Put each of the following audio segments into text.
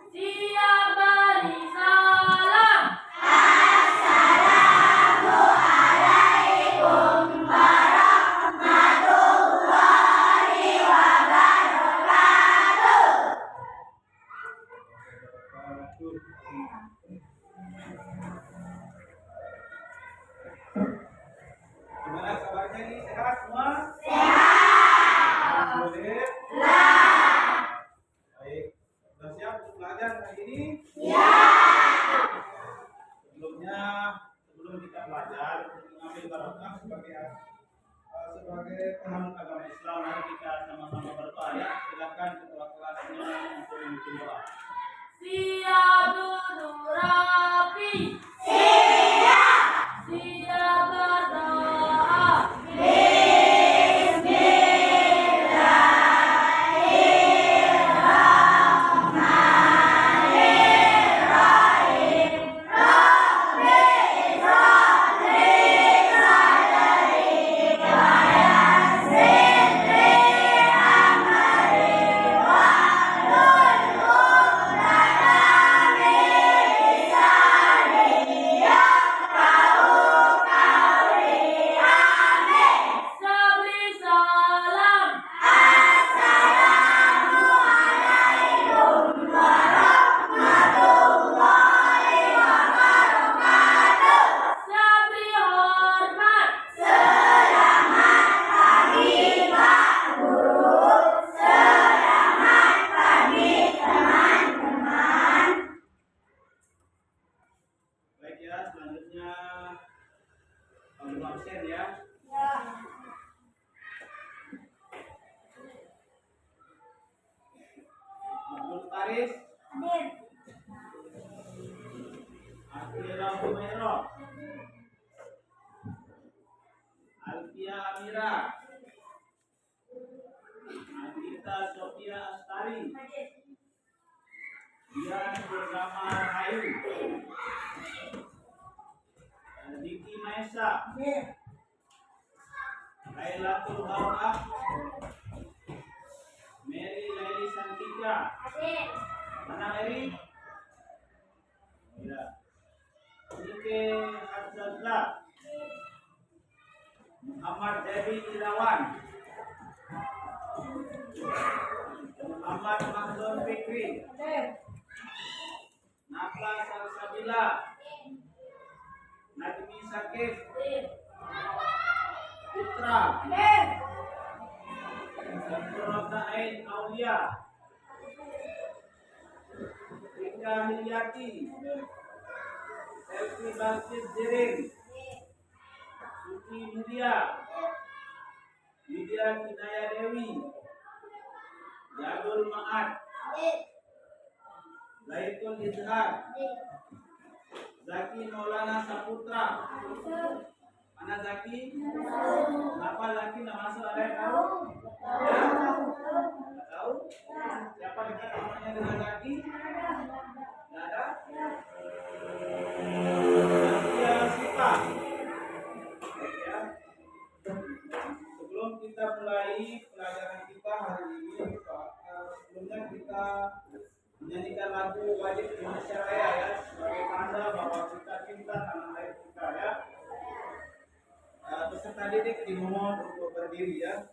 Siap beri salam. Gimana kabarnya nih? Sehat semua? Sehat. Boleh? Baik. Sudah siap untuk belajar hari ini? Sebelum kita belajar mengambil barokah sebagai penganut agama Islam, mari kita sama-sama berdoa ya. Silakan ketua kelasnya untuk memimpin doa. Siap duduk rapi. Siap berdoa. Sabri salam. Sabri hormat. Baik ya, selanjutnya ambil absen ya. Abdul Taris, Akira Humairo, Alfia Amira, Anita Sofia Astari, Dian Purnama Rahayu, Diki Maesa, Lailatul Haroah, Mary Laili Santika. Mana Mary? Ya. Nike Hadzazlah, Muhammad Dewi Irawan, Muhammad Mahdon Fikri, Nafla Salsabila, Najmi Sakif, Putra, Samsudin Ain Aulia, Rika Hilyati, Selvi Balkis Jirin, Suci Mulia, Lydia Kinaya Dewi, Jadul Maat, Zaitun Izhar, Zaki Maulana Saputra. Mana Zaki? Kenapa Zaki nggak masuk? Ada yang tahu? Ya? Nggak tahu? Siapa dekat namanya dengan Zaki? Nggak ada? Nadia Sita. Ya. Sebelum kita mulai pelajaran kita hari ini, sebelumnya kita menyanyikan lagu Wajib Indonesia Raya ya, sebagai tanda bahwa kita cinta tanah air kita ya. Peserta didik dimohon untuk berdiri ya.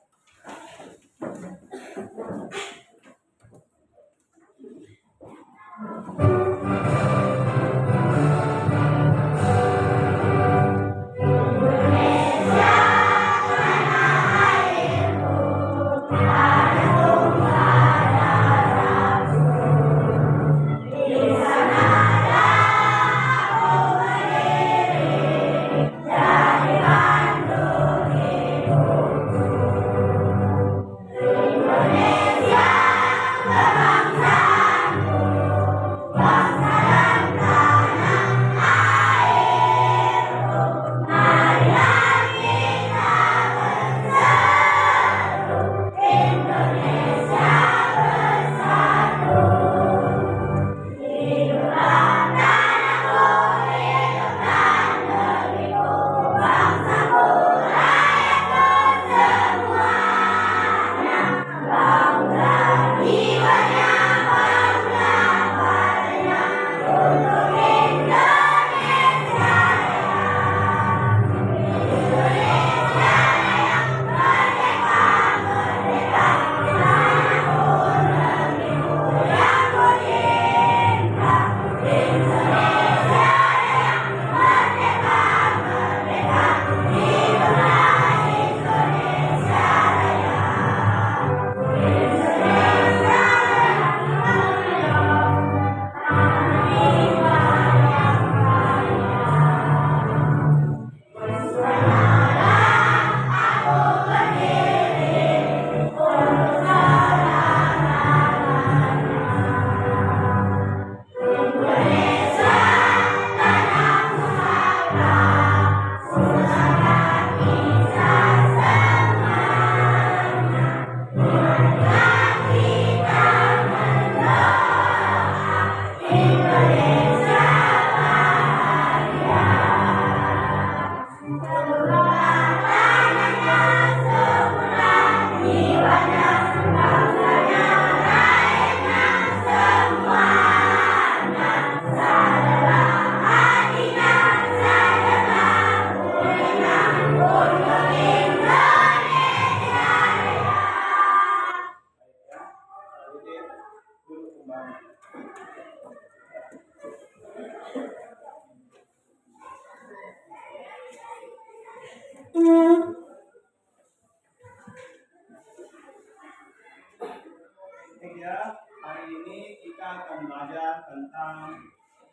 ya, hari ini kita akan belajar tentang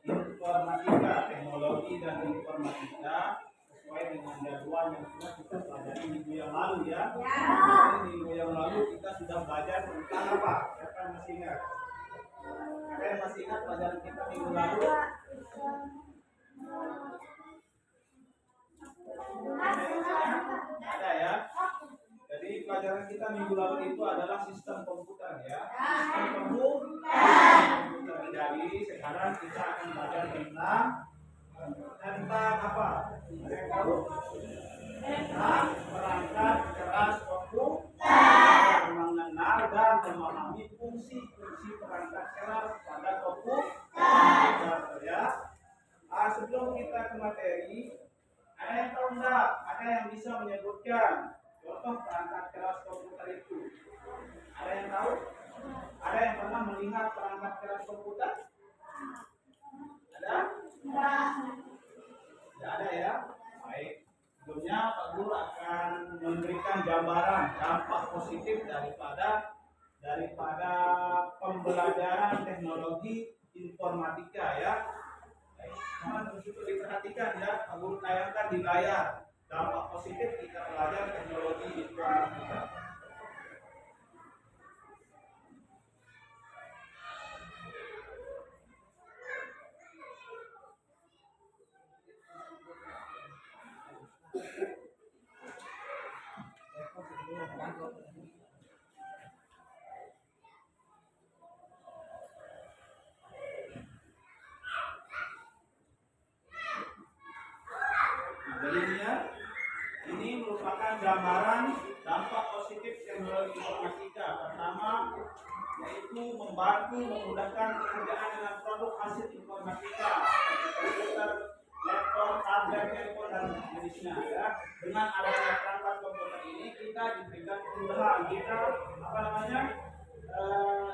informatika, teknologi dan informatika sesuai dengan jadwal yang sudah kita pelajari minggu yang lalu ya. Jadi minggu yang lalu kita sudah belajar tentang apa? Siapa yang masih ingat? Ada yang masih ingat pelajaran kita minggu lalu? Ada ya. Jadi pelajaran kita minggu lalu itu adalah sistem komputer ya. Sistem komputer. Jadi sekarang kita akan belajar tentang apa? Ada yang tahu? Tentang perangkat keras komputer, mengenal dan memahami fungsi-fungsi perangkat keras pada komputer ya. Sebelum kita ke materi, ada yang tahu enggak? Ada yang bisa menyebutkan contoh perangkat keras komputer itu? Ada yang tahu? Ada yang pernah melihat perangkat keras komputer? Ada? Tidak ada ya? Baik. Sebelumnya Pak Guru akan memberikan gambaran dampak positif daripada pembelajaran teknologi informatika ya. Teman untuk diperhatikan ya, Pak Guru tayangkan di layar dampak positif kita belajar teknologi informatika. Ini merupakan gambaran dampak positif teknologi informatika. Pertama, yaitu membantu memudahkan pekerjaan dengan produk hasil informatika seperti komputer, laptop, tablet, telepon dan jenisnya. Ya. Dengan adanya perangkat komputer ini kita diberikan kemudahan, kita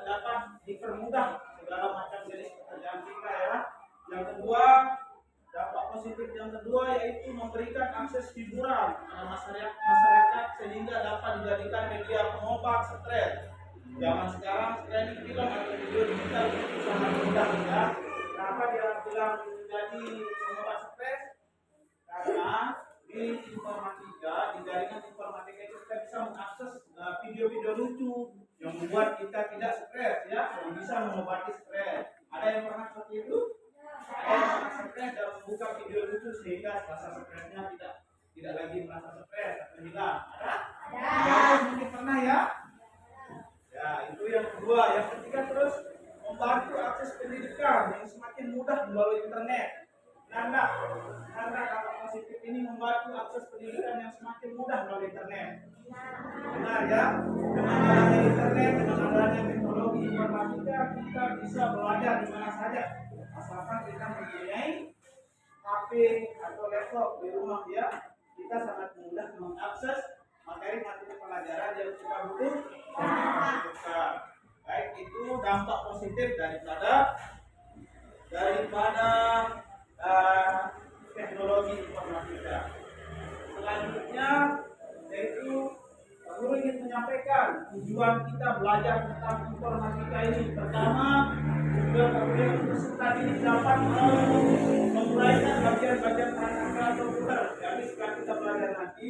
dapat dipermudah segala macam jenis pekerjaan kita ya. Yang kedua, dampak positif yang kedua yaitu memberikan akses hiburan kepada masyarakat sehingga dapat dijadikan media pengobat stres. Zaman sekarang streaming film atau video digital itu sangat mudah ya. Kenapa dia bilang menjadi pengobat stres? Karena di informatika, di jaringan informatika itu kita bisa mengakses video-video lucu yang membuat kita tidak stres ya, yang bisa mengobati stres. Ada yang pernah seperti itu? Stres dan membuka video lucu sehingga rasa stresnya tidak lagi merasa stres atau hilang. Ada? Mungkin pernah ya? Ya, itu yang kedua. Yang ketiga terus membantu akses pendidikan yang semakin mudah melalui internet. Dampak positif ini membantu akses pendidikan yang semakin mudah melalui internet. Benar ya? Dengan adanya internet, dengan adanya teknologi informatika, kita bisa belajar di mana saja. Asalkan kita mempunyai HP atau laptop di rumah ya, kita sangat mudah mengakses materi-materi pelajaran yang kita butuhkan. Baik, itu dampak positif daripada teknologi informatika. Selanjutnya yaitu Guru ingin menyampaikan tujuan kita belajar tentang informatika ini. Pertama, tujuan peserta ini dapat menguraikan bagian-bagian perangkat komputer. Jadi setelah kita belajar nanti,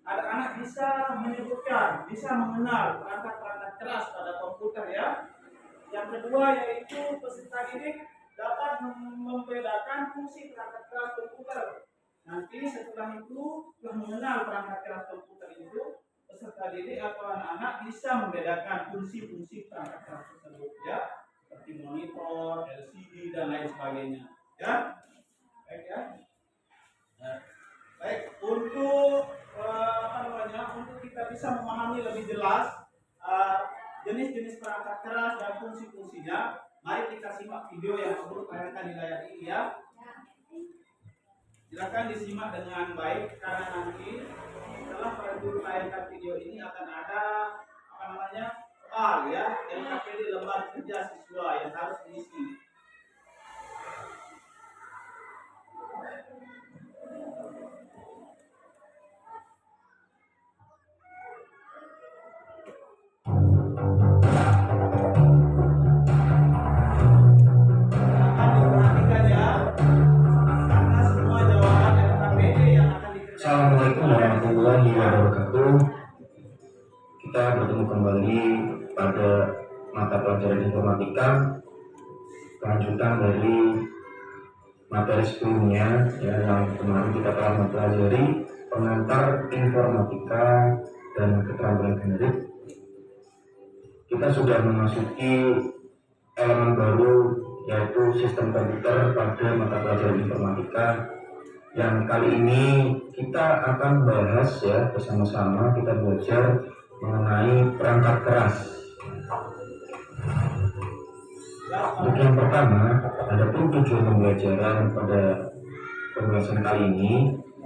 anak-anak bisa menyebutkan, bisa mengenal perangkat-perangkat keras pada komputer ya. Yang kedua yaitu peserta didik dapat membedakan fungsi perangkat keras komputer. Nanti setelah itu, setelah mengenal perangkat keras komputer itu, peserta didik atau anak-anak bisa membedakan fungsi-fungsi perangkat keras tersebut ya, seperti monitor, LCD dan lain sebagainya. Ya, baik ya. Nah, baik untuk untuk kita bisa memahami lebih jelas jenis-jenis perangkat keras dan fungsi-fungsinya, mari kita simak video yang Guru tayangkan di layar ini ya. Silakan disimak dengan baik karena nanti setelah Pak Guru tayangkan video ini akan ada soal ya, LKPD lembar kerja siswa yang harus diisi. kembali pada mata pelajaran informatika, kelanjutan dari materi sebelumnya ya, yang kemarin kita telah mempelajari pengantar informatika dan keterampilan generik. Kita sudah memasuki elemen baru, yaitu sistem komputer pada mata pelajaran informatika. Yang kali ini kita akan bahas ya, bersama-sama kita belajar mengenai perangkat keras. Untuk yang pertama, adapun tujuan pembelajaran pada pembahasan kali ini,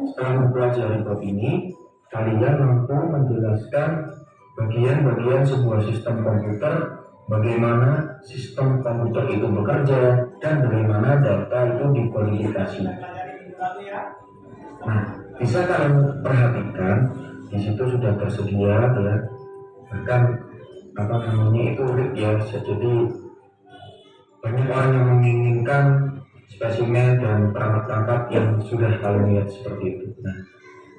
setelah mempelajari bab ini, kalian mampu menjelaskan bagian-bagian sebuah sistem komputer, bagaimana sistem komputer itu bekerja, dan bagaimana data itu dikodifikasi. Nah, bisa kalian perhatikan di situ sudah tersedia ya, bahkan itu unik ya. Jadi banyak orang yang menginginkan spesimen dan perangkat-perangkat yang sudah kalian lihat seperti itu. Nah,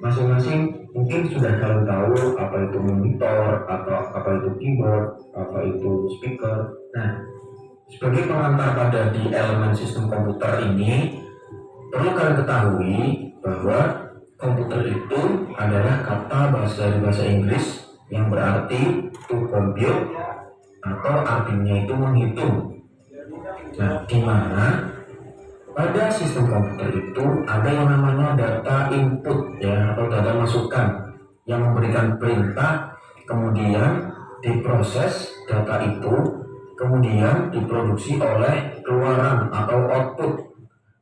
masing-masing mungkin sudah kalian tahu apa itu monitor, atau apa itu keyboard, apa itu speaker. Nah, sebagai pengantar pada di elemen sistem komputer ini, perlu kalian ketahui bahwa komputer itu adalah kata dari bahasa Inggris yang berarti to compute, atau artinya itu menghitung. Nah, di mana pada sistem komputer itu ada yang namanya data input ya, atau data masukan yang memberikan perintah, kemudian diproses data itu, kemudian diproduksi oleh keluaran atau output,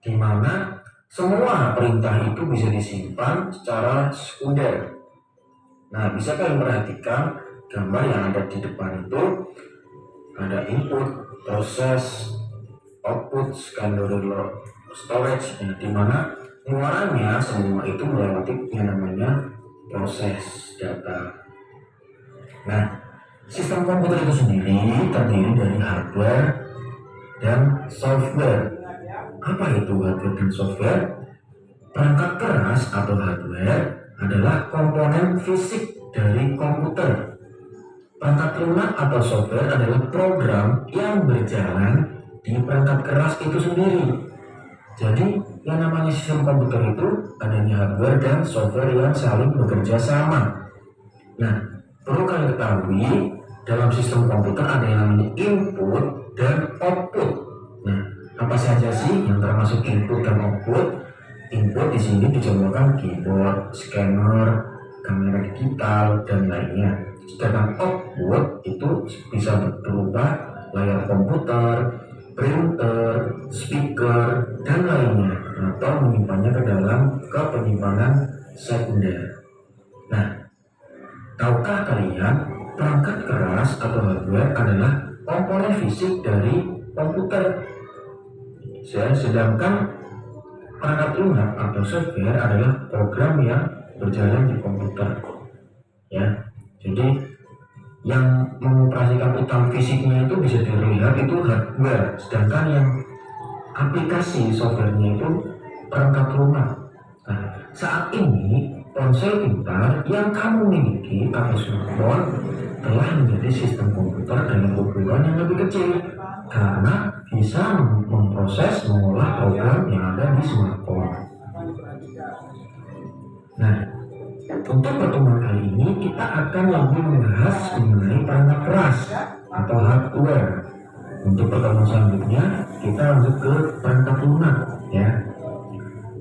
di mana semua perintah itu bisa disimpan secara sekunder. Nah, bisa kalian perhatikan gambar yang ada di depan itu, ada input, proses, output, storage, di mana pengeluarannya semua itu melewati yang namanya proses data. Nah, sistem komputer itu sendiri terdiri dari hardware dan software. Apa itu hardware dan software? Perangkat keras atau hardware adalah komponen fisik dari komputer. Perangkat lunak atau software adalah program yang berjalan di perangkat keras itu sendiri. Jadi yang namanya sistem komputer itu adanya hardware dan software yang saling bekerja sama. Nah, perlu kalian ketahui dalam sistem komputer ada yang namanya input dan output. Nah, apa saja sih yang termasuk input dan output? Input di sini dicontohkan keyboard, scanner, kamera digital, dan lainnya. Sedangkan output itu bisa berupa layar komputer, printer, speaker, dan lainnya, atau menyimpannya ke penyimpanan sekunder. Nah, tahukah kalian perangkat keras atau hardware adalah komponen fisik dari komputer, sedangkan perangkat lunak atau software adalah program yang berjalan di komputer. Ya, jadi yang mengoperasikan utang fisiknya itu bisa dilihat itu hardware, sedangkan yang aplikasi softwarenya itu perangkat lunak. Nah, saat ini ponsel pintar yang kamu miliki atau smartphone telah menjadi sistem komputer dengan ukuran yang lebih kecil karena bisa memproses mengolah program yang ada di smartphone. Nah, untuk pertemuan kali ini kita akan lebih membahas mengenai perangkat keras atau hardware. Untuk pertemuan selanjutnya kita lanjut ke perangkat lunak ya.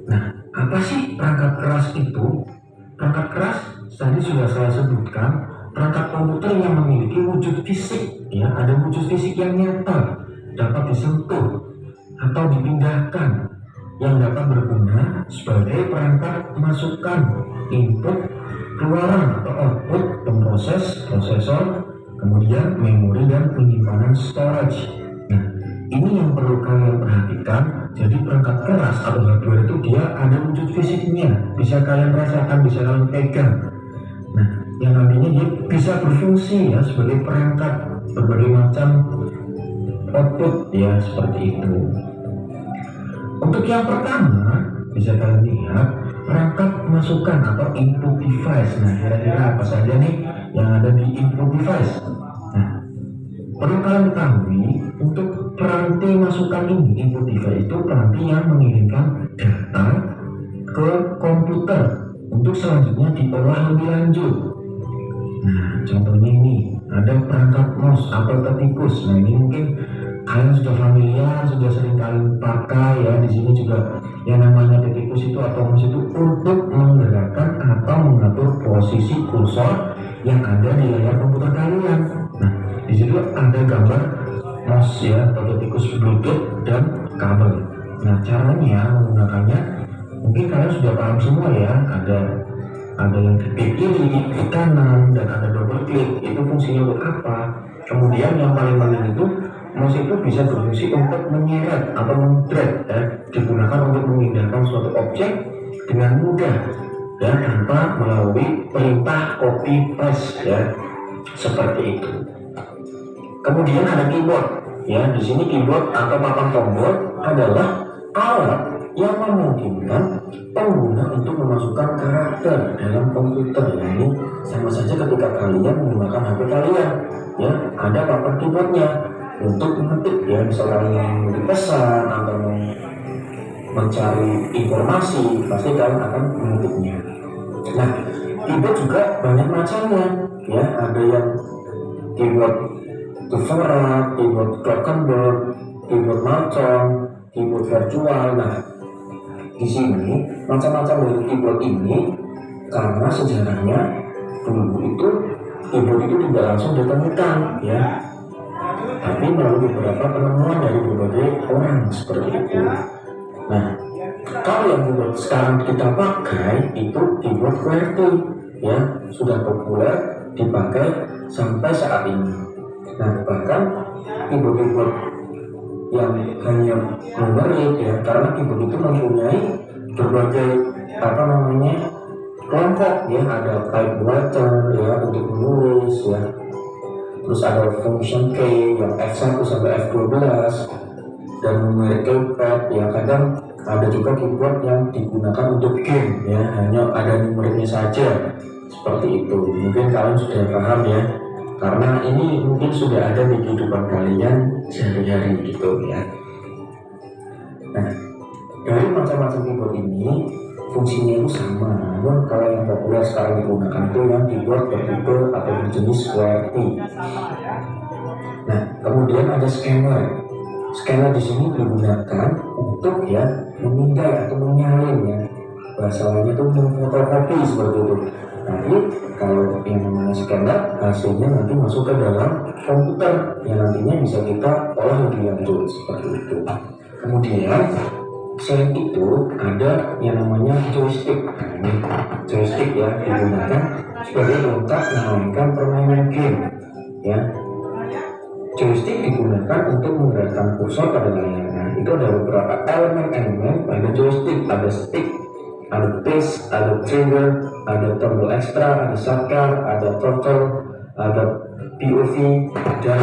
Nah, apa sih perangkat keras itu? Perangkat keras tadi sudah saya sebutkan, perangkat komputer yang memiliki wujud fisik ya, ada wujud fisik yang nyata, dapat disentuh atau dipindahkan, yang dapat berguna sebagai perangkat masukan, input, keluaran atau output, pemproses, prosesor, kemudian memori dan penyimpanan storage. Nah, ini yang perlu kalian perhatikan. Jadi perangkat keras atau hardware itu dia ada wujud fisiknya, bisa kalian rasakan, bisa kalian pegang. Nah, yang nantinya dia bisa berfungsi ya sebagai perangkat berbagai macam output ya, seperti itu. Untuk yang pertama bisa kalian lihat perangkat masukan atau input device. Nah, kira-kira apa saja nih yang ada di input device? Perlu kalian ketahui, untuk peranti masukan ini, input device itu peranti yang mengirimkan data ke komputer untuk selanjutnya diolah lebih lanjut. Nah, contohnya ini ada perangkat mouse atau tikus. Nah, ini mungkin kalian sudah familiar, sudah sering kalian pakai ya. Di sini juga yang namanya tikus itu atau mouse itu untuk menggerakkan atau mengatur posisi kursor yang ada di layar komputer kalian. Nah, di situ ada gambar mouse ya, atau tikus Bluetooth dan kabel. Nah, caranya menggunakannya mungkin kalian sudah paham semua ya. Ada yang klik kiri, klik kanan, dan ada double klik. Itu fungsinya untuk apa? Kemudian yang paling penting itu mouse itu bisa berfungsi untuk menyeret atau mendrag ya, digunakan untuk memindahkan suatu objek dengan mudah ya, tanpa melalui perintah copy paste ya, seperti itu. Kemudian ada keyboard ya. Di sini keyboard atau papan tombol adalah alat yang memungkinkan pengguna untuk memasukkan karakter dalam komputer. Ya, ini sama saja ketika kalian menggunakan HP kalian ya, ada papan keyboardnya untuk mengetik ya, misalkan mengetik pesan atau mencari informasi, pasti kalian akan mengetiknya. Nah, keyboard juga banyak macamnya ya, ada yang keyboard Tufera, keyboard Glockenberg, keyboard Malcolm, keyboard virtual. Nah, di sini macam-macam dari keyboard ini karena sejarahnya dulu itu keyboard itu tidak langsung ditemukan ya, tapi melalui beberapa penemuan dari berbagai orang seperti itu. Nah, kalau yang keyboard sekarang kita pakai itu keyboard QWERTY ya, sudah populer dipakai sampai saat ini. Nah, bahkan keyboard yang hanya numerik ya, karena keyboard itu mempunyai berbagai kelompok ya, ada typewriter ya untuk menulis ya, terus ada function key yang F1 sampai F12 dan numeric keypad ya. Kadang ada juga keyboard yang digunakan untuk game ya, hanya ada numeriknya saja, seperti itu. Mungkin kalian sudah paham ya, karena ini mungkin sudah ada di kehidupan kalian sehari-hari gitu ya. Nah, dari macam-macam keyboard ini fungsinya itu sama, namun kalau yang populer sekarang digunakan itu yang keyboard bertipe atau berjenis QWERTY. Nah, kemudian ada scanner. Scanner di sini digunakan untuk ya memindai atau menyalin ya, bahasa lainnya itu memfotokopi seperti itu. Nanti kalau yang namanya scanner, hasilnya nanti masuk ke dalam komputer yang nantinya bisa kita olah lebih lanjut seperti itu. Kemudian selain itu ada yang namanya joystick. Nah, ini joystick ya digunakan sebagai pelengkap memainkan permainan game ya. Joystick digunakan untuk menggerakkan kursor pada layar. Nah, itu ada beberapa elemen pada joystick, ada stick, ada base, ada trigger, ada tombol ekstra, ada shotgun, ada throttle, ada POV, dan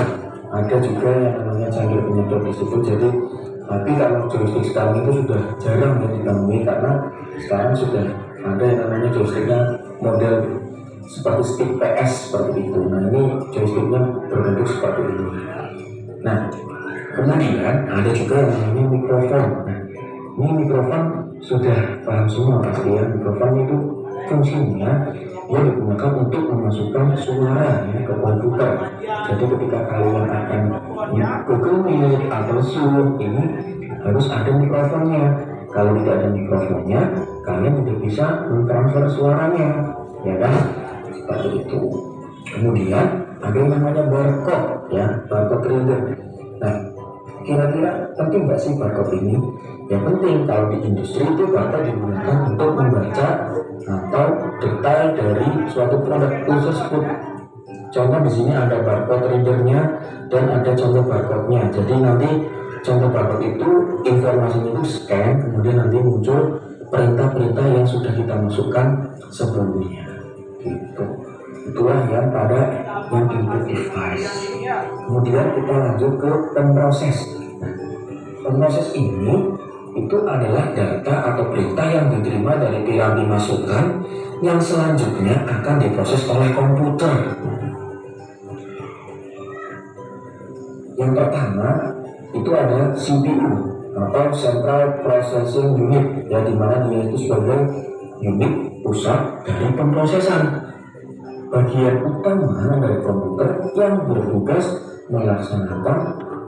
ada juga yang namanya cangkir penyedot di situ. Jadi, tapi kalau joystick sekarang itu sudah jarang ditemui karena sekarang sudah ada yang namanya joysticknya model seperti stick PS seperti itu. Nah, ini joysticknya berbentuk seperti ini. Nah, kemudian ada juga yang namanya mikrofon. Nah, ini mikrofon sudah paham semua pasti ya. Mikrofon itu fungsinya dia digunakan untuk memasukkan suara ya, ke komputer. Jadi ketika kalian akan Google Meet atau Zoom, ini harus ada mikrofonnya. Kalau tidak ada mikrofonnya, kalian tidak bisa mentransfer suaranya, ya kan? Seperti itu. Kemudian ada yang namanya barcode ya, barcode reader. Nah, kira-kira penting nggak sih barcode ini? Ya penting. Kalau di industri itu barcode digunakan untuk membaca atau detail dari suatu produk tersebut. Contoh di sini ada barcode readernya dan ada contoh barcode-nya. Jadi nanti contoh barcode itu informasinya itu scan, kemudian nanti muncul perintah-perintah yang sudah kita masukkan sebelumnya. Gitu. Itulah yang pada yang input device. Kemudian kita lanjut ke pemproses. Nah, pemproses ini itu adalah data atau perintah yang diterima dari piramid masukan yang selanjutnya akan diproses oleh komputer. Yang pertama itu ada CPU atau Central Processing Unit, ya, dimana dia itu sebagai unit pusat dari pemrosesan, bagian utama dari komputer yang bertugas melaksanakan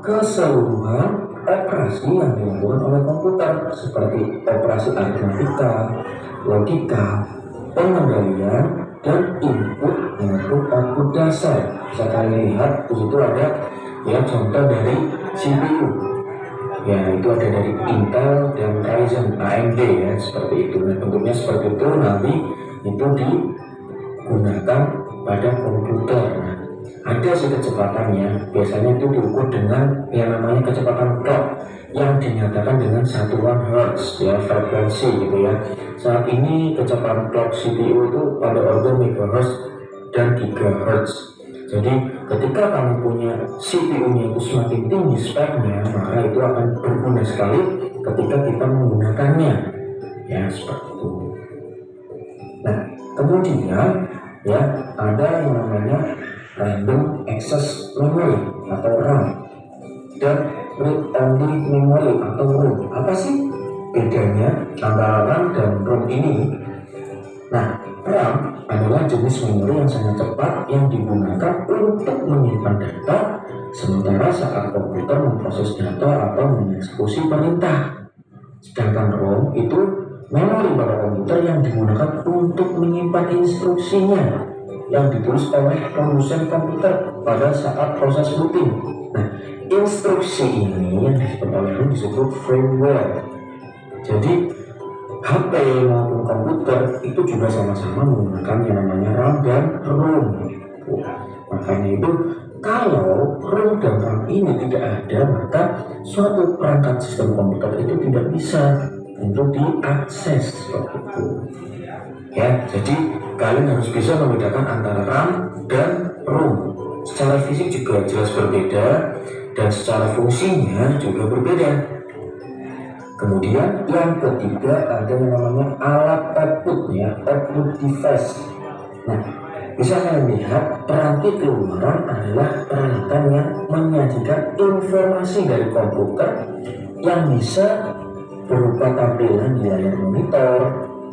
keseluruhan operasi yang dilakukan oleh komputer seperti operasi aritmatika, logika, pengendalian, dan input maupun output dasar. Bisa kalian lihat di situ ada ya contoh dari CPU. Ya, itu ada dari Intel dan Ryzen AMD ya, seperti itu. Nah, bentuknya seperti itu, nanti itu digunakan pada komputer. Nah, ada sih kecepatannya, biasanya itu diukur dengan yang namanya kecepatan clock yang dinyatakan dengan satuan hertz ya, frekuensi gitu ya. Saat ini kecepatan clock CPU itu pada order megahertz dan gigahertz. Jadi ketika kamu punya CPU-nya itu semakin tinggi speknya, maka itu akan berguna sekali ketika kita menggunakannya. Ya, seperti itu. Nah, kemudian ya ada yang namanya Random Access Memory atau RAM dan Read Only Memory atau ROM. Apa sih bedanya antara RAM dan ROM ini? Nah, RAM adalah jenis memori yang sangat cepat yang digunakan untuk menyimpan data, sementara saat komputer memproses data atau mengeksekusi perintah. Sedangkan ROM itu memori pada komputer yang digunakan untuk menyimpan instruksinya yang ditulis oleh produsen komputer pada saat proses booting. Nah, instruksi ini yang disebut oleh ROM disebut firmware. Jadi HP maupun komputer itu juga sama-sama menggunakan yang namanya RAM dan ROM. Makanya itu kalau ROM dan RAM ini tidak ada, maka suatu perangkat sistem komputer itu tidak bisa untuk diakses seperti itu. Ya, jadi kalian harus bisa membedakan antara RAM dan ROM. Secara fisik juga jelas berbeda dan secara fungsinya juga berbeda. Kemudian yang ketiga ada yang namanya alat output ya, output device. Nah, bisa kalian lihat peranti keluaran adalah peralatan yang menyajikan informasi dari komputer yang bisa berupa tampilan di layar monitor,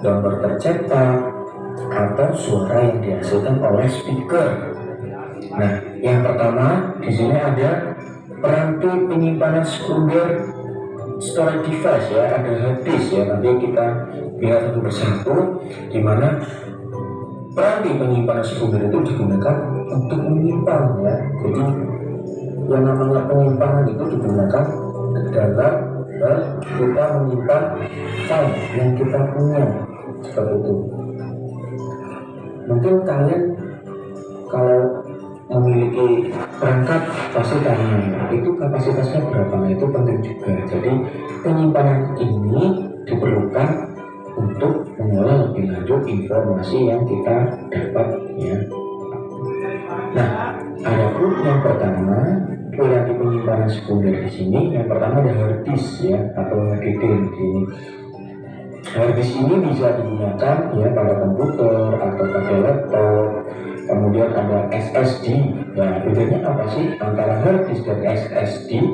gambar tercetak, atau suara yang dihasilkan oleh speaker. Nah, yang pertama di sini ada peranti penyimpanan sekunder storage device ya, ada hard disk ya. Nanti kita lihat satu persatu di mana peranti penyimpanan sekunder itu digunakan untuk menyimpan ya. Jadi yang namanya penyimpanan itu digunakan dalam kita menyimpan file yang kita punya seperti itu. Mungkin kalian kalau memiliki perangkat pasti tanya itu kapasitasnya berapa. Nah, itu penting juga. Jadi penyimpanan ini diperlukan untuk mengolah lebih lanjut informasi yang kita dapat ya. Nah, ada pun yang pertama piranti penyimpanan sekunder di sini. Yang pertama ada hard disk ya atau HDD di sini. Hard disk ini bisa digunakan ya pada komputer atau pada laptop. Kemudian ada SSD. Nah, bedanya apa sih antara hard disk dan SSD?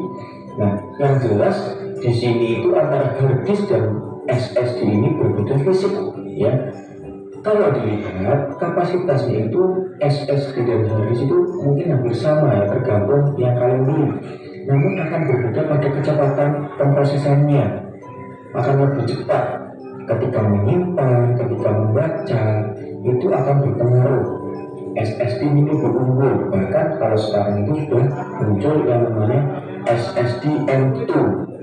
Nah, yang jelas di sini itu antara hard disk dan SSD ini berbeda fisik ya. Kalau dilihat kapasitasnya itu SSD dan hard disk itu mungkin hampir sama ya, tergantung yang kalian beli. Namun akan berbeda pada kecepatan pemrosesannya. Akan lebih cepat ketika menyimpan, ketika membaca, itu akan berpengaruh. SSD ini berunggul, bahkan kalau sekarang itu sudah muncul yang namanya SSD M2,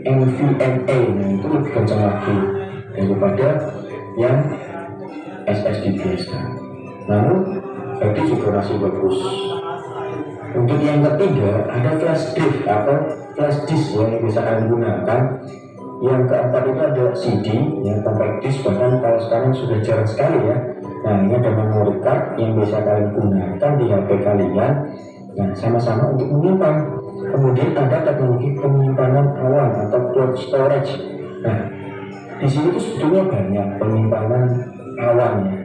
NVMe. Nah, itu lebih kencang lagi daripada yang SSD biasa. Namun tadi juga masih bagus. Untuk yang ketiga ada flash disk atau flash disk yang bisa kalian gunakan. Yang keempat itu ada CD yang compact disk, bahkan kalau sekarang sudah jarang sekali ya. Nah, ini ada memory card yang bisa kalian gunakan di HP kalian. Nah, sama-sama untuk menyimpan. Kemudian ada teknologi penyimpanan awan atau cloud storage. Nah, di sini tuh sebetulnya banyak penyimpanan awan ya,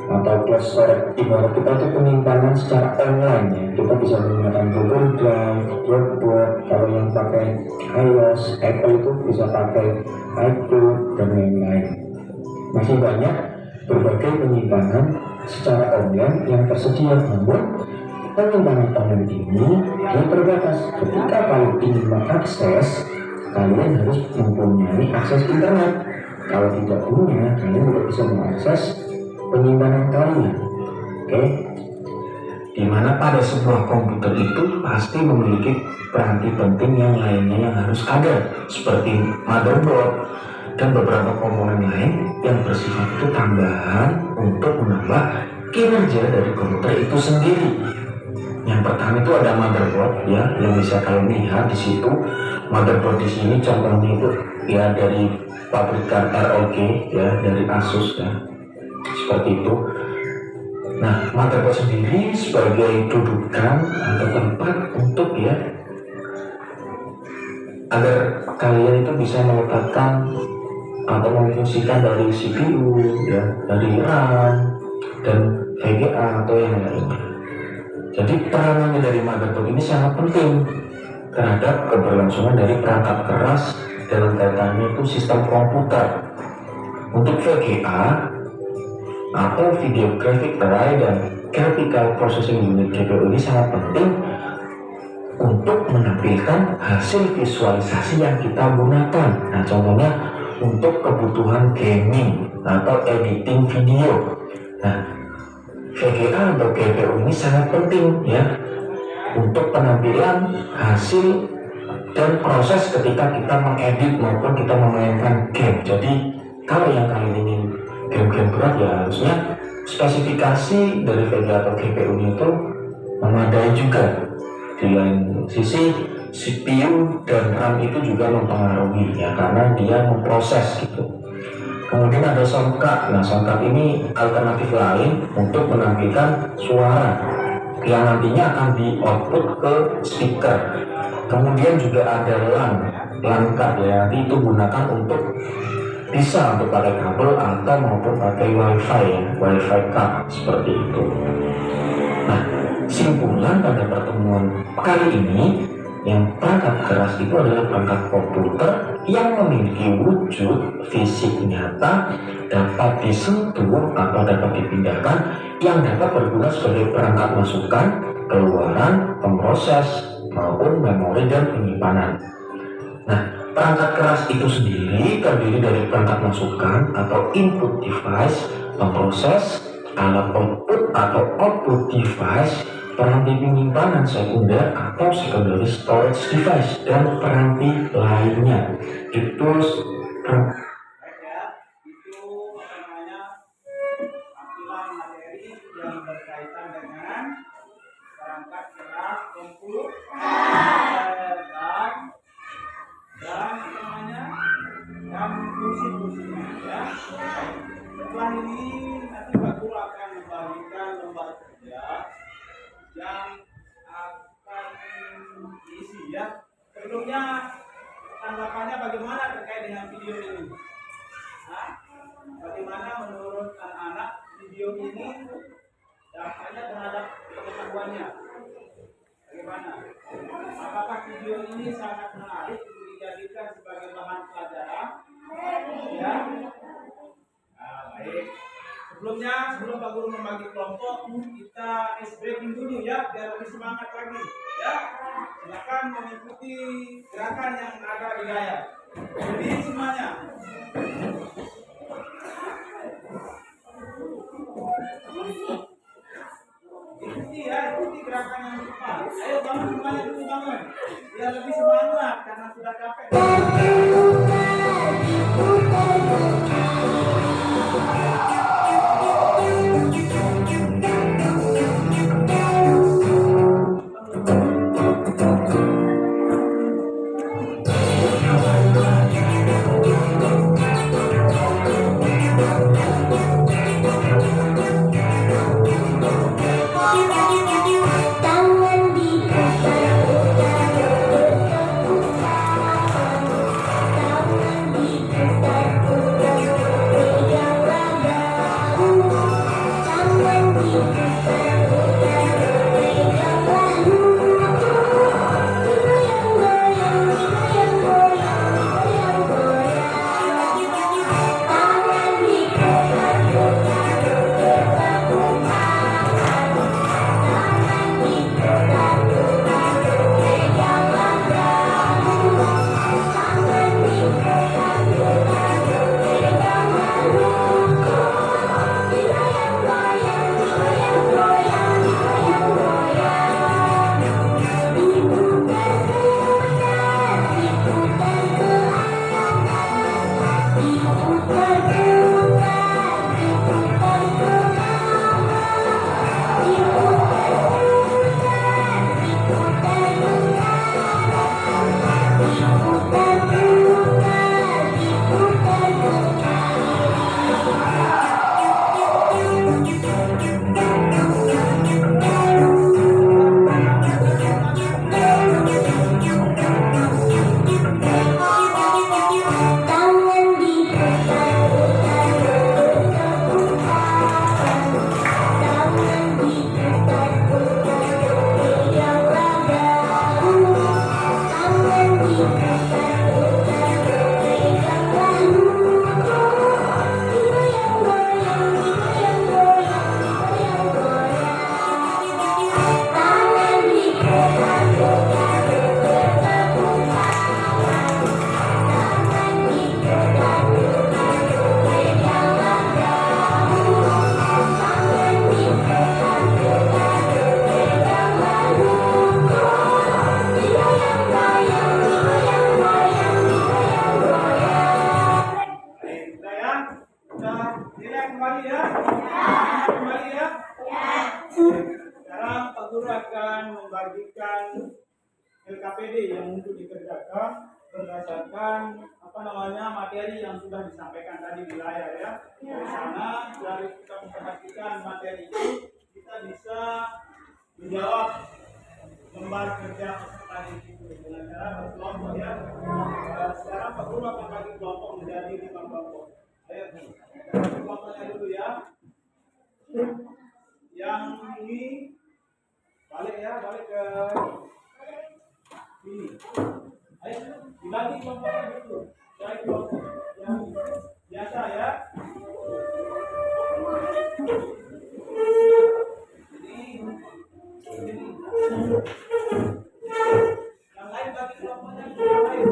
atau cloud storage. Ibarat kita itu penyimpanan secara online ya. Kita bisa menggunakan Google Drive, Dropbox, Windows, Apple itu bisa pakai iCloud dan lain-lain. Masih banyak berbagai penyimpanan secara online yang tersedia, namun penyimpanan online ini dia terbatas. Ketika kalian ingin mengakses, kalian harus mempunyai akses internet. Kalau tidak punya, kalian tidak bisa mengakses penyimpanan kalian. Oke? Dimana pada sebuah komputer itu pasti memiliki peranti penting yang lainnya yang harus ada, seperti motherboard dan beberapa komponen lain yang bersifat itu tambahan untuk menambah kinerja dari komputer itu sendiri. Yang pertama itu ada motherboard ya, yang bisa kalian lihat di situ. Motherboard di sini contohnya itu ya dari pabrikan ROG ya, dari Asus ya, seperti itu. Nah, motherboard sendiri sebagai dudukan atau tempat untuk ya agar kalian itu bisa meletakkan atau memfungsikan dari CPU ya, dari RAM dan VGA atau yang lainnya. Jadi peranannya dari motherboard ini sangat penting terhadap keberlangsungan dari perangkat keras dalam kaitannya itu sistem komputer. Untuk VGA atau Video Graphic Array dan Graphical Processing Unit GPU ini sangat penting untuk menampilkan hasil visualisasi yang kita gunakan. Nah, contohnya untuk kebutuhan gaming atau editing video. Nah, VGA atau GPU ini sangat penting ya untuk penampilan hasil dan proses ketika kita mengedit maupun kita memainkan game. Jadi kalau yang kalian ingin game-game berat ya harusnya spesifikasi dari VGA atau GPU itu memadai juga. Di lain sisi CPU dan RAM itu juga mempengaruhi ya, karena dia memproses gitu. Kemudian ada sound card. Nah, sound card ini alternatif lain untuk menampilkan suara yang nantinya akan di output ke speaker. Kemudian juga ada LAN card ya, nanti itu gunakan untuk bisa untuk pakai kabel atau maupun pakai WiFi ya, WiFi card seperti itu. Nah, simpulan pada pertemuan kali ini, yang perangkat keras itu adalah perangkat komputer yang memiliki wujud fisik nyata, dapat disentuh atau dapat dipindahkan, yang dapat berguna sebagai perangkat masukan, keluaran, pemroses, maupun memori dan penyimpanan. Nah, perangkat keras itu sendiri terdiri dari perangkat masukan atau input device, pemroses, alat output atau output device, peranti penyimpanan sekunder atau secondary storage device, dan peranti lainnya. Itu Baik ya, itu tampilan materi yang berkaitan dengan perangkat keras komputer dan fungsi-fungsinya ya. Setelah ini nanti Pak Guru akan membagikan lembar kerja yang akan diisi ya. Sebelumnya tanggapannya bagaimana terkait dengan video ini? Nah, bagaimana menurut anak-anak video ini dampaknya terhadap pengetahuannya? Bagaimana? Apakah video ini sangat menarik untuk dijadikan sebagai bahan pelajaran? Ya. Nah, baik. Sebelum Pak Guru membagi kelompok, kita ice breaking dulu ya, biar lebih semangat lagi. Ya, silakan mengikuti gerakan yang ada di layar. Jadi semuanya. Ikuti gerakan yang cepat. Ayo bangun semuanya dulu bangun, biar lebih semangat karena sudah capek. LKPD yang untuk dikerjakan berdasarkan materi yang sudah disampaikan tadi di layar ya. Dari sana dari kita memperhatikan materi itu kita bisa menjawab lembar kerja peserta didik itu dengan cara berkelompok ya. Sekarang Pak Guru akan bagi kelompok menjadi 5 kelompok. Ayo, kita bagi kelompoknya dulu ya. Yang ini balik ke ini. Ayo, dibagi kelompoknya dulu. Cari kelompok yang biasa ya. Ini. Yang lain bagi kelompoknya yang lain.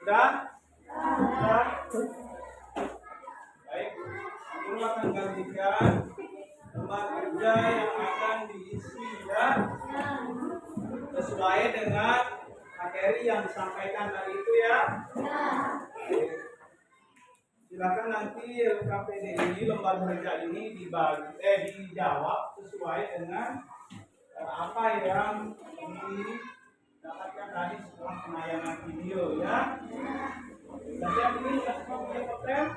Sudah? Baik, Guru akan gantikan lembar kerja yang akan diisi ya sesuai dengan materi yang disampaikan tadi itu ya. Silakan nanti LKPD ini lembar kerja ini dijawab sesuai dengan apa yang didapatkan tadi setelah penayangan video ya. Dan yang ini sudah semua punya potret.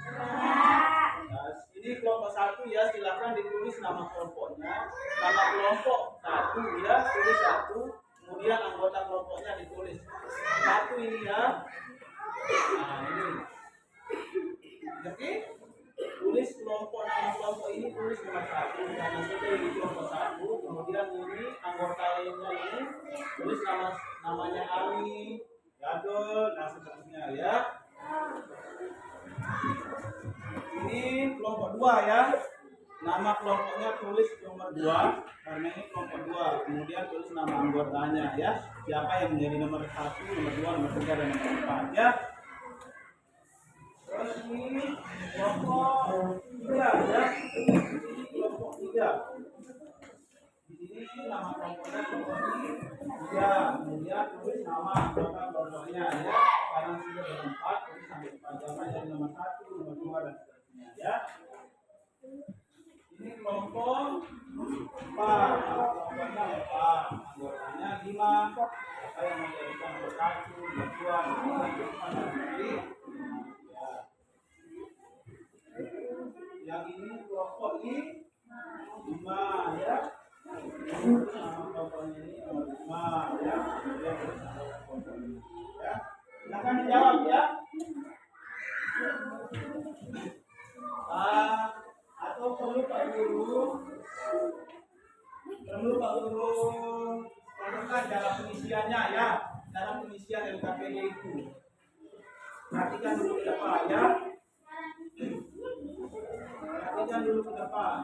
Nah, ini kelompok 1 ya, silakan ditulis nama kelompoknya. Nama kelompok 1 ya, tulis 1. Kemudian anggota kelompoknya ditulis 1 ini ya. Nah ini. Oke, tulis nama kelompok ini tulis nomor 1 karena sudah di kelompok 1. Kemudian ini anggota lainnya ini tulis namanya Ali, Gadol, dan seterusnya ya. Ini kelompok 2 ya. Nama kelompoknya tulis nomor 2 karena ini kelompok 2. Kemudian tulis nama anggotanya ya. Siapa yang menjadi nomor 1, nomor 2, nomor 3 dan nomor 4 ya. Terus ini kelompok 3 ya. Ini kelompok 3. Di sini nama kelompoknya kelompok 3. Kemudian tulis nama anggota kelompoknya ya. Karena sudah ada 4, tulis sampai panjangnya jadi nomor 1, nomor 2 dan seterusnya ya. Ini kelompok 4. Kelompoknya 4. Anggotanya 5. Siapa yang menjadikan nomor 1, nomor 2, nomor 3, nomor 4. Yang ini kelompok 5 ya. Nama kelompoknya ini nomor 5 ya. Ya. Silakan dijawab ya. Atau perlu Pak Guru perlukan dalam pengisiannya ya, dalam pengisian LKPD itu. Perhatikan dulu ke depan ya. Perhatikan dulu ke depan.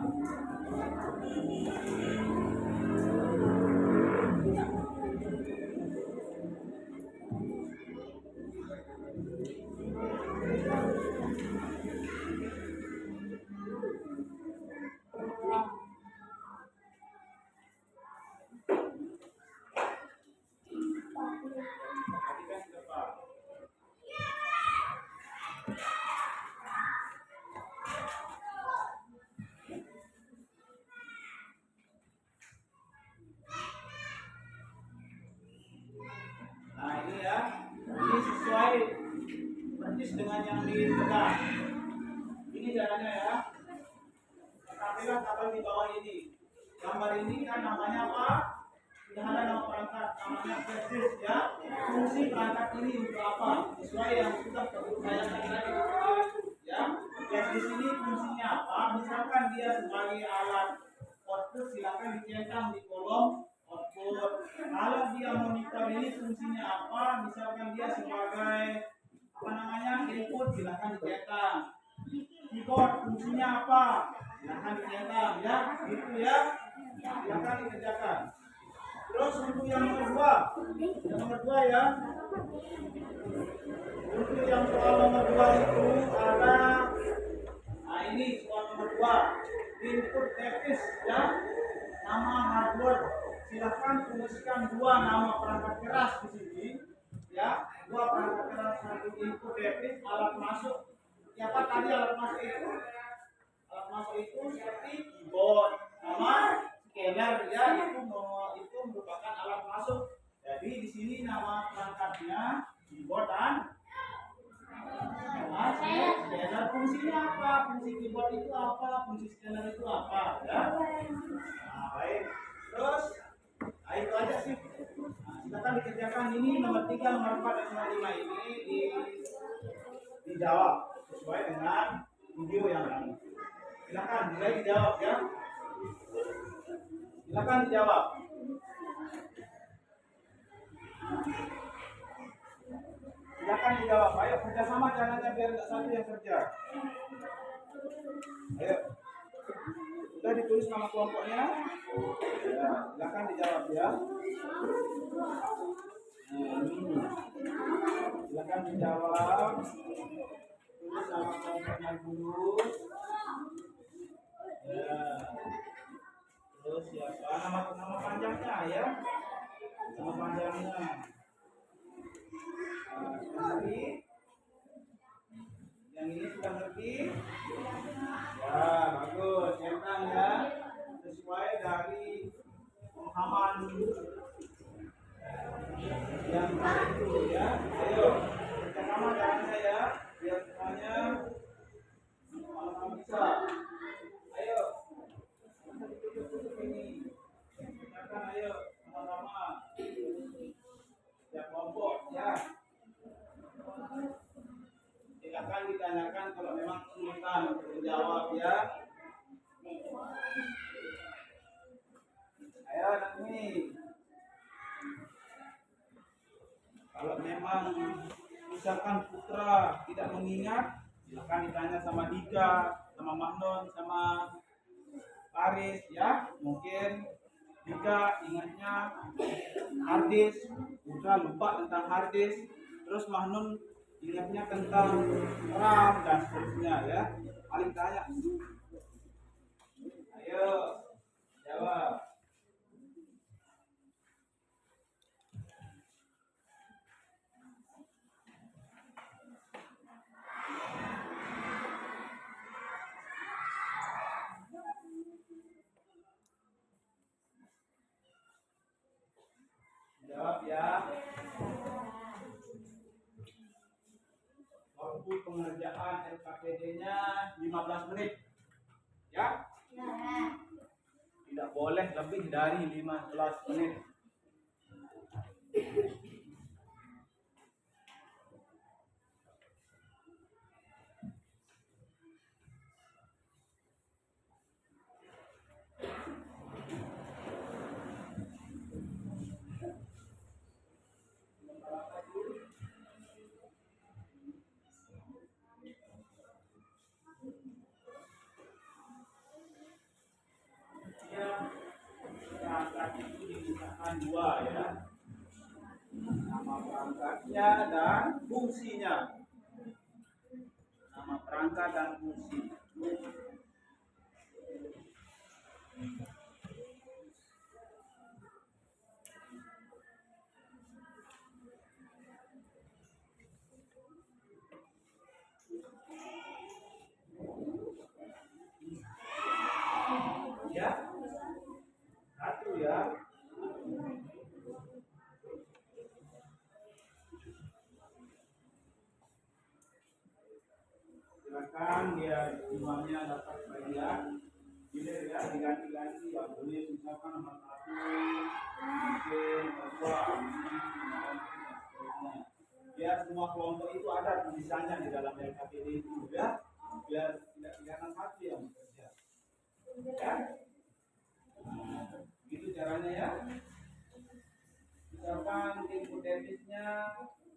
Nah ini ya, ini sesuai persis dengan yang dipegang. Ini caranya ya. perhatikan tabel di bawah ini. Gambar ini kan namanya apa? Sudah ada nama perangkat, namanya prestis ya. Fungsi perangkat ini untuk apa? Sesuai yang sudah saya tadi ya. Prestis ini fungsinya apa? Misalkan dia sebagai alat output, silakan dicentang di kolom output. Kalau dia monitor ini fungsinya apa? Misalkan dia sebagai apa namanya input, silakan dicentang. Keyboard fungsinya apa? Silakan dicentang ya. Itu ya. Silakan dikerjakan. Terus untuk yang nomor dua ya. Untuk yang soal nomor 2 itu ada, nah ini soal nomor 2, input device ya, nama hardware. Silahkan tuliskan 2 nama perangkat keras di sini ya, 2 perangkat keras, 1 input device, alat masuk. Siapa tadi alat masuk itu? Alat masuk itu seperti keyboard sama scanner ya, itu merupakan alat masuk. Jadi di sini nama perangkatnya keyboard dan scanner. Fungsinya apa? Fungsi keyboard itu apa? Fungsi scanner itu apa? Ya. Nah, baik. Terus, itu aja sih. Nah, silakan dikerjakan ini nomor 3, nomor 4, dan nomor 5 ini dijawab sesuai dengan video yang lalu. Silakan mulai dijawab ya. Silakan dijawab. Silakan dijawab. Ayo kerjasama caranya biar tidak satu yang kerja. Ayo. Sudah ditulis nama kelompoknya. Ya, silakan dijawab ya. Silakan dijawab. Tulis nama kelompoknya dulu. Ya. Terus siapa? Nama panjangnya ya. Nama panjangnya. Ngerti? Yang ini sudah ngerti? Ya, bagus. Centang ya. Sesuai dari pemahaman yang tadi itu ya. Ayo, bersama caranya ya. Biar semuanya sama-sama bisa. Ayo. Tutup ini. Silakan ayo sama-sama. Ya kelompok ya. Silakan ditanyakan kalau memang kesulitan untuk menjawab ya. Ayo Nami. Kalau memang misalkan Putra tidak mengingat, silakan ditanya sama Dika, sama Mahnon, sama Paris ya. Mungkin Dika ingatnya harddisk, Putra lupa tentang harddisk, terus Mahnun ingatnya tentang RAM dan seterusnya ya. Paling tanya. Ayo jawab. Jawab ya. Waktu pengerjaan LKPD-nya 15 menit. Ya? Tidak boleh lebih dari 15 menit. Perangkat itu dipisahkan 2 ya. Nama perangkatnya dan fungsinya. Nama perangkat dan fungsi. Ya. 1 ya. Silakan dia semuanya dapat bagian. Pilih diganti-ganti ya, boleh misalkan nomor satu, mungkin nomor dua, dan seterusnya. Biar semua kelompok itu ada tulisannya di dalam LKPD itu ya, biar tidak kelihatan satu yang bekerja. Ya, nah, gitu caranya ya. Misalkan input devisnya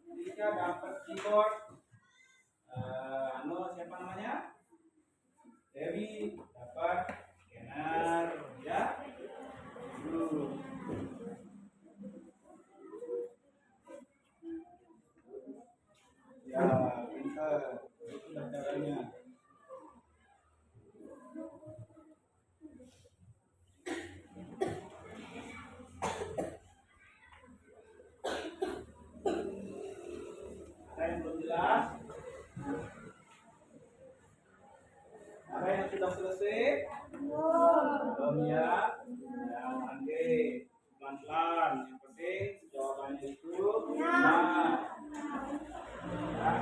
Rika dapat keyboard, siapa namanya? Dewi dapat scanner ya. Ya, pintar. Itu caranya. Ada yang belum jelas? Ada yang sudah selesai? Belum ya? Ya, nanti pelan-pelan. Yang penting jawabannya itu nah. Ya.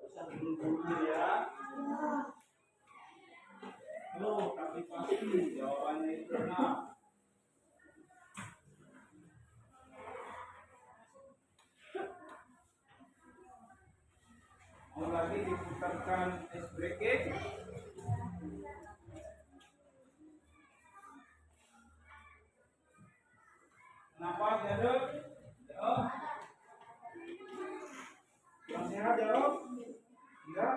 Usah dulu ya. Loh, tapi pasti jawabannya itu nah. Mau lagi diputarkan ice breaking. Kenapa jawab? Jawab. Yang sehat jawab. Enggak.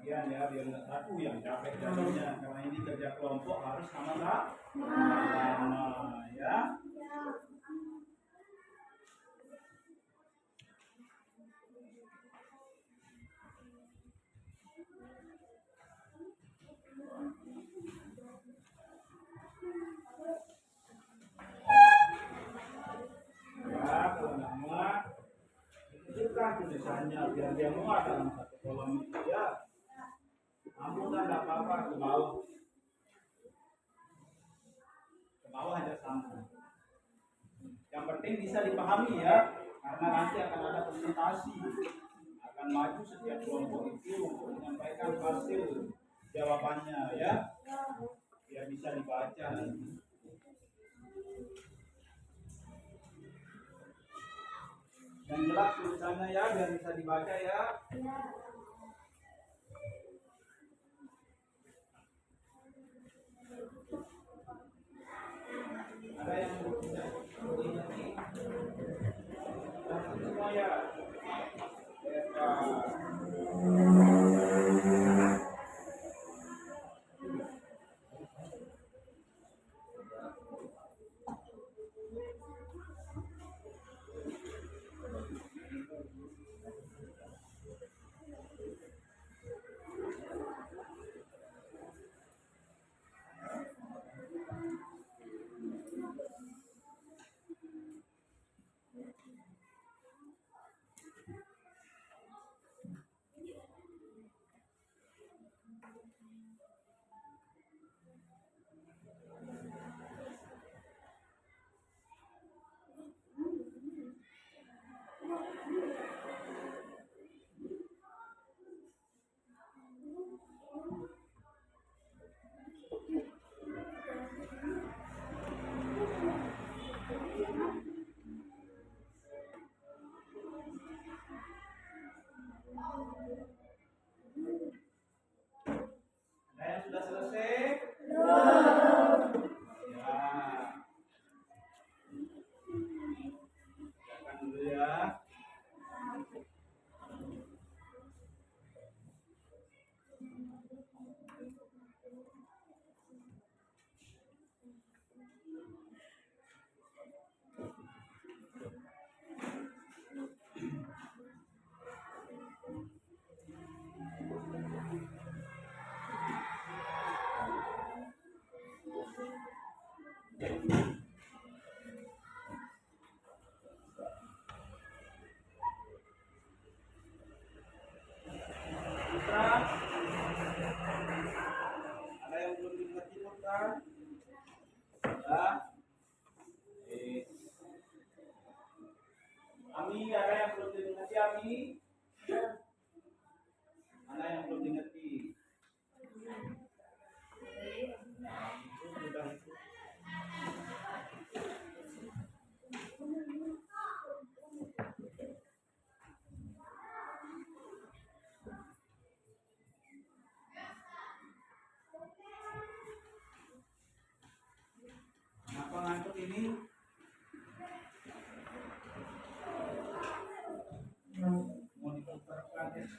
Ya, biar nggak satu yang capek jadinya. Karena ini kerja kelompok harus sama-sama ya. Ya, kalau nggak muat, kecilkan tulisannya biar dia muat dalam satu kolom itu ya. Ampun, tidak apa-apa ke bawah. Ke bawah aja sama. Yang penting bisa dipahami ya, karena nanti akan ada presentasi, akan maju setiap kelompok itu untuk menyampaikan hasil jawabannya ya, biar bisa dibaca nanti. Yang jelas tulisannya ya, biar bisa dibaca ya. Ada yang tidak mengerti? Semua ya.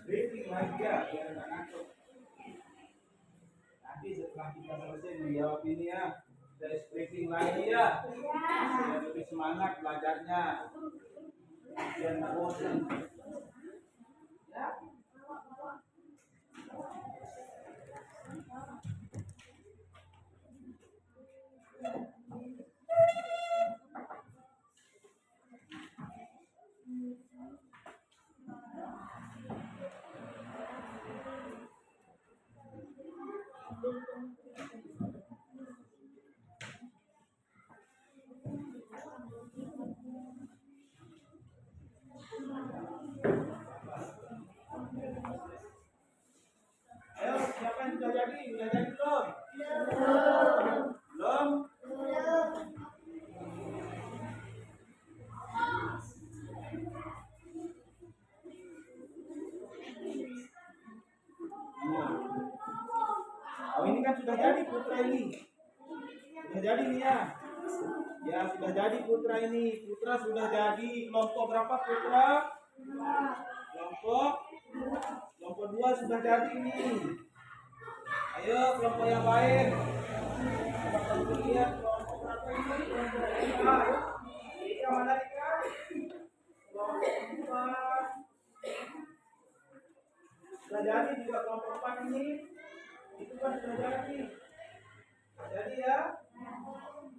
Briefing lagi ya, biar nggak ngantuk. Nanti setelah kita selesai menjawab ini ya, dari briefing lagi ya, biar lebih semangat belajarnya, biar nggak bosan. Ya. Ayo, siapa yang sudah jadi? Sudah jadi belum? Belum? Oh, ini kan sudah jadi putra ini. Sudah jadi nih ya. Ya, sudah jadi putra ini. Putra sudah jadi. Kelompok berapa putra? Kelompok 2 sudah jadi ini. Ayo kelompok yang lain. Kita lihat kelompok berapa ini? Kelompok 5. Ini yang mana nih kan? Kelompok 4. Sudah jadi juga kelompok 4 ini. Itu kan sudah jadi. Jadi ya.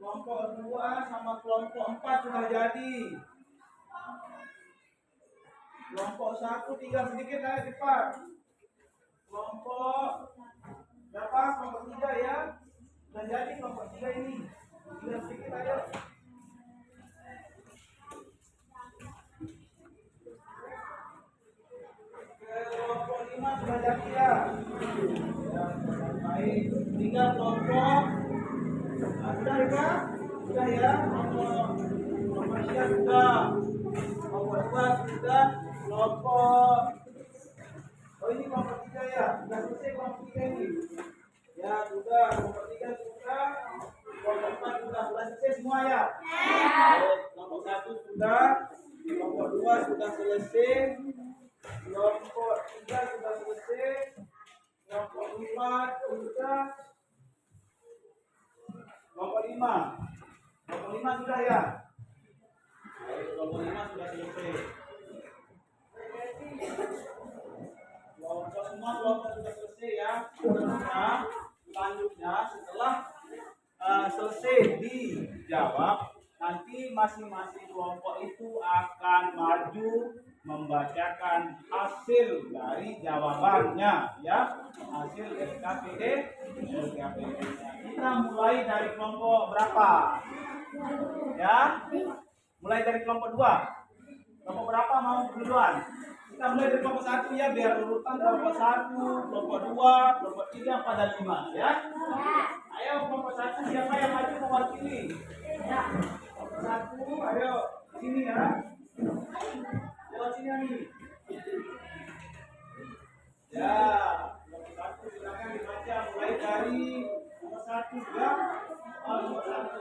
Kelompok 2 sama kelompok 4 sudah jadi. Kelompok 1 tinggal sedikit aja cepat. Kelompok berapa? Kelompok 3 ya. Sudah jadi kelompok 3 ini. Tinggal sedikit aja. Kelompok 5 sudah jadi ya. Ya, baik. Tinggal kelompok sudah ya? Sudah ya? Kelompok 3 sudah. Kelompok 2 sudah. Kelompok ini kelompok 3 ya. Sudah selesai kelompok 3 ini. Ya, sudah. Kelompok 3 sudah. Kelompok 4 sudah selesai semua ya? Kelompok 1 sudah. Kelompok 2 sudah selesai. Kelompok 3 sudah selesai. Kelompok 4 sudah. Kelompok 5. Kelompok 5 sudah ya? Kelompok 5 sudah selesai. Kelompok semua kelompok sudah selesai ya. Selanjutnya setelah selesai dijawab, nanti masing-masing kelompok itu akan maju membacakan hasil dari jawabannya ya, hasil SKPD. Kita mulai dari kelompok berapa ya? Mulai dari kelompok 2. Kelompok berapa mau duluan? Kita mulai dari kelompok 1 ya, biar urutan kelompok 1, kelompok 2, kelompok 3, 4 dan 5 ya. Ayo kelompok 1 siapa yang maju mewakili? Ya. Kelompok 1, ayo sini ya. Lewat sini nih. Ya, kelompok 1 silakan dibaca mulai dari nomor 1 ya. Nomor 1.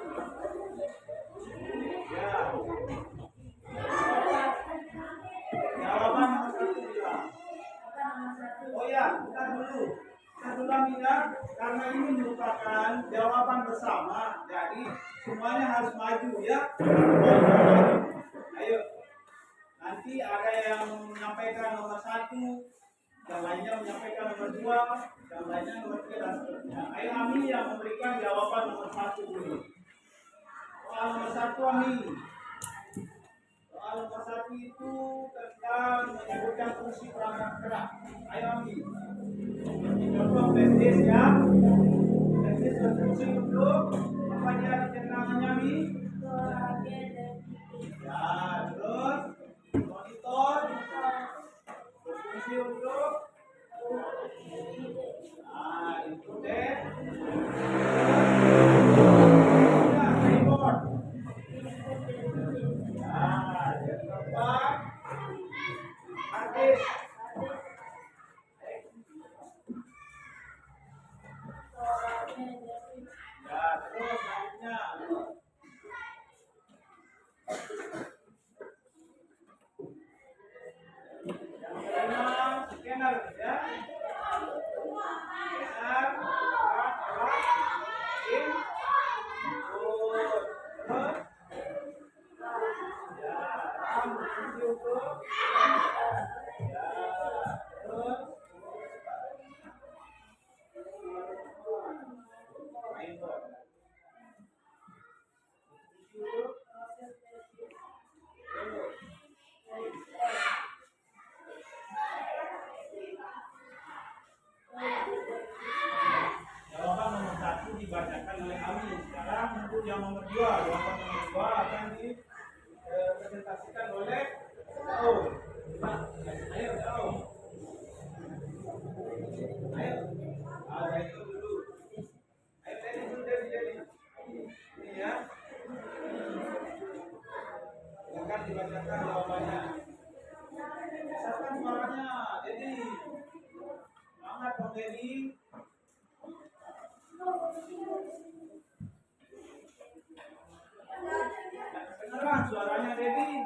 Ya. Jawaban nomor 1 bilang. Oh ya, kita dulu. Kita ulang ya, karena ini merupakan jawaban bersama. Jadi semuanya harus maju ya. Ayo. Nanti ada yang menyampaikan nomor 1, yang lainnya menyampaikan nomor 2, yang lainnya nomor 3 dan seterusnya. Ayo Ami yang memberikan jawaban nomor 1 dulu. Soal nomor 1 Ami. Soal nomor 1 itu tentang menyebutkan fungsi perangkat gerak. Ayo Ami. Contoh flash ya. Flash berfungsi untuk apa dia keterangannya Ami? Ya, terus monitor berfungsi untuk input deh. Keyboard. Yang keempat hard disk. Ya, terus selanjutnya untuk ya, terus ayo. Jawaban nomor 1 dibacakan oleh kami. Sekarang untuk yang nomor 2, jawaban nomor 2 akan dipresentasikan oleh Ayo. Ayo, Ayo. Ayo. Ayo dulu. Ayo Dedi dulu, Dedi. Ini ya. Silakan dibacakan jawabannya. Besarkan suaranya, Dedi. Semangat dong, Dedi. Kedengeran suaranya, Dedi.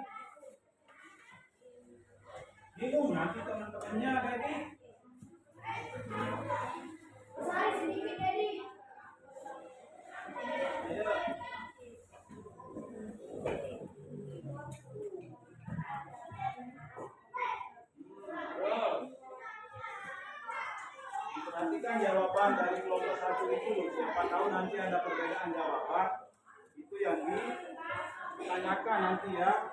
Bingung nanti teman-temannya, Dedi. Besar sedikit, Dedi. Ayo. Perhatikan jawaban dari kelompok 1 itu. Siapa tahu nanti ada perbedaan jawaban. Itu yang ditanyakan nanti ya.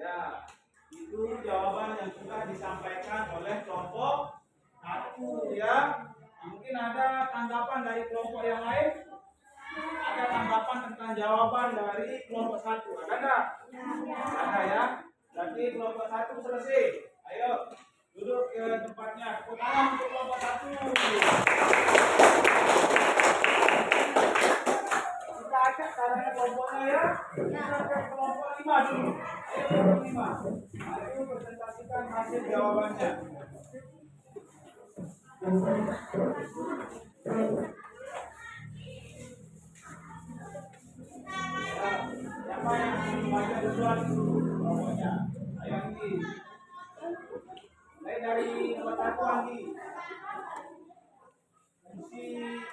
Ya, itu jawaban yang sudah disampaikan oleh kelompok 1 ya. Mungkin ada tanggapan dari kelompok yang lain? Ada tanggapan tentang jawaban dari kelompok 1? Ada nggak? Ada ya. Berarti kelompok 1 selesai. Ayo duduk ke tempatnya. Tepuk tangan untuk kelompok 1. Kita acak caranya kelompoknya ya. Kita ke kelompok 5 dulu. Ayo kelompok 5. Ayo presentasikan hasil jawabannya. Siapa yang membaca duluan kelompoknya? Ayo Anggi. Mulai dari nomor 1 Anggi. Fungsi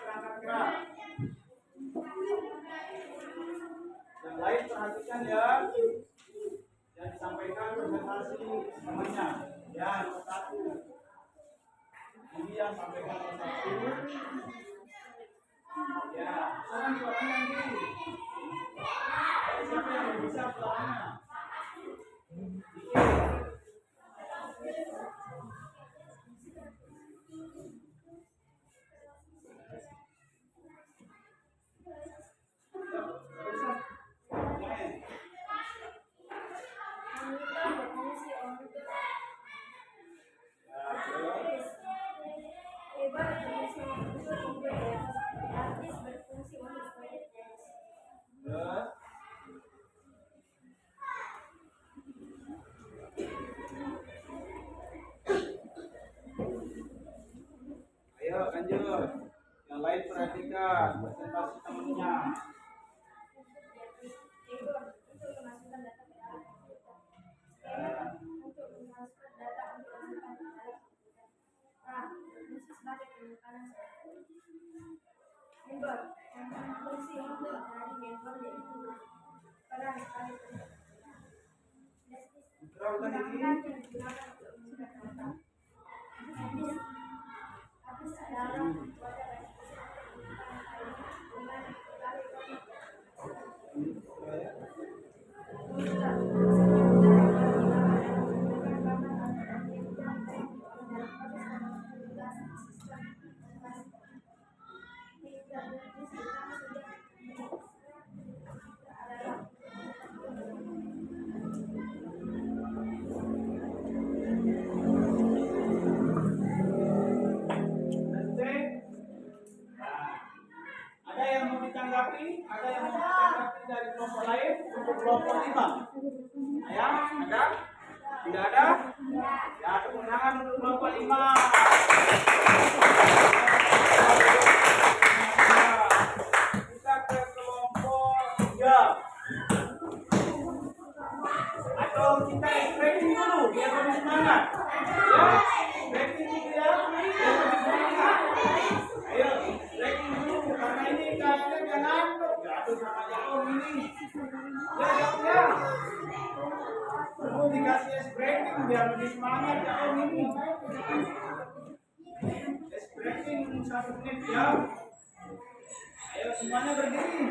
perangkat gerak. Yang lain perhatikan ya. Yang disampaikan presentasi namanya. Ya, nomor 1. Ini yang sampaikan nomor 1. Ya, sekarang suaranya Anggi. Siapa yang bisa suaranya? Ayo lanjut. Yang lain perhatikan presentasi temannya. Teruskan ini. Ada yang mau ditanggapi? Ada yang mau ditanggapi dari kelompok lain untuk kelompok 5? Ya, ada? Tidak ada? Ya, tepuk tangan untuk kelompok 5. Kita ke kelompok 3. Ada atau kita stretching dulu biar lebih semangat. Ya, stretching dulu ya, biar lebih semangat. Ayo, stretching dulu karena ini kayaknya dia ngantuk. Jatuh sama jauh ini. Ya. Perlu dikasih stretching biar lebih semangat jauh ini. Stretching 1 menit ya. Ayo semuanya berdiri.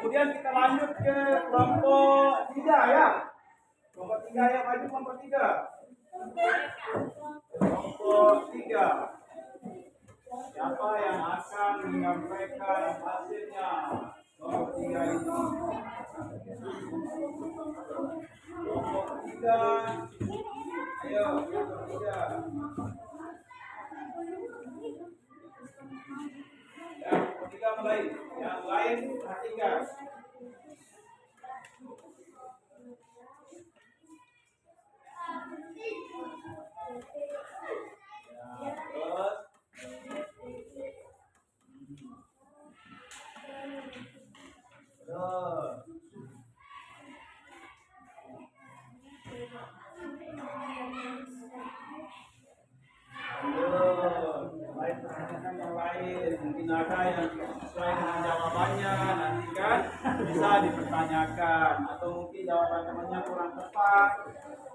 Kemudian kita lanjut ke kelompok 3 ya. Kelompok 3 ya, maju kelompok 3. Kelompok 3. Siapa yang akan menyampaikan hasilnya? Kelompok 3 ini. Kelompok 3. Ayo, kelompok 3. Yang ketiga mulai, yang lain perhatikan. Ya, terus. Terus. Baik, perhatikan yang lain. Mungkin ada yang sesuai dengan jawabannya, nanti kan bisa dipertanyakan. Atau mungkin jawaban temannya kurang tepat,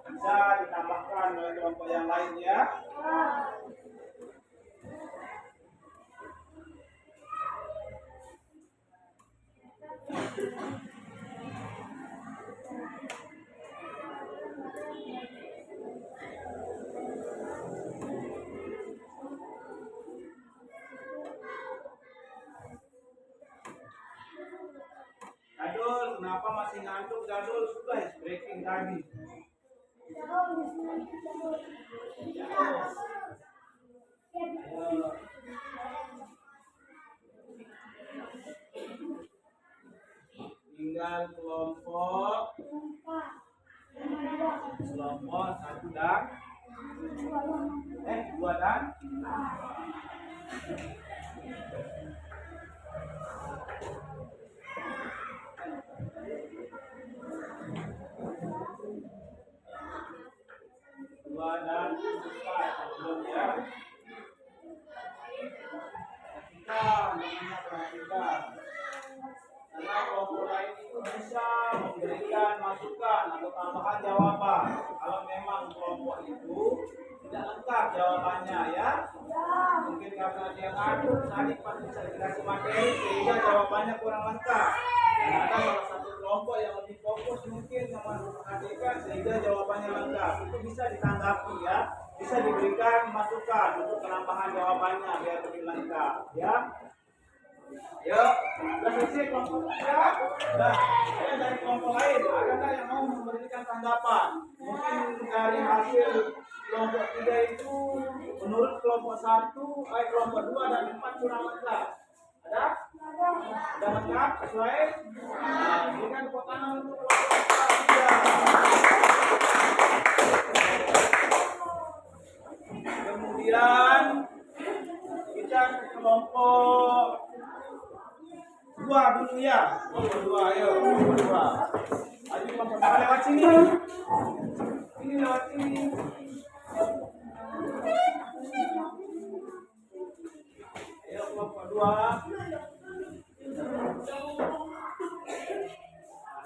bisa ditambahkan oleh kelompok yang lain ya. Jadul, kenapa masih ngantuk Jadul? Sudah breaking tadi. Tinggal kelompok 1 dan 2 dan 2 dan 4 sebelumnya. Perhatikan, perhatikan. Karena kelompok lain itu bisa memberikan masukan atau tambahan jawaban kalau memang kelompok itu tidak lengkap jawabannya ya. Mungkin karena dia ngadu tadi pas bisa dikasih materi sehingga jawabannya kurang lengkap. Dan ada salah satu kelompok yang lebih fokus mungkin yang memperhatikan sehingga jawabannya lengkap. Itu bisa ditanggapi ya, bisa diberikan masukan untuk penambahan jawabannya biar lebih lengkap ya. Yuk, sudah selesai kelompok ya. Nah, saya dari kelompok lain, adakah yang mau memberikan tanggapan? Mungkin dari hasil kelompok 3 itu menurut kelompok 1, kelompok 2 dan 4 kurang lengkap. Ada? Sudah lengkap sesuai? Nah, berikan tepuk tangan untuk kelompok 3. Kemudian kita ke kelompok 2 dulu ya. Kelompok 2, ayo kelompok 2. Ayo kelompok 2 lewat sini. Ini lewat sini. Ayo kelompok 2.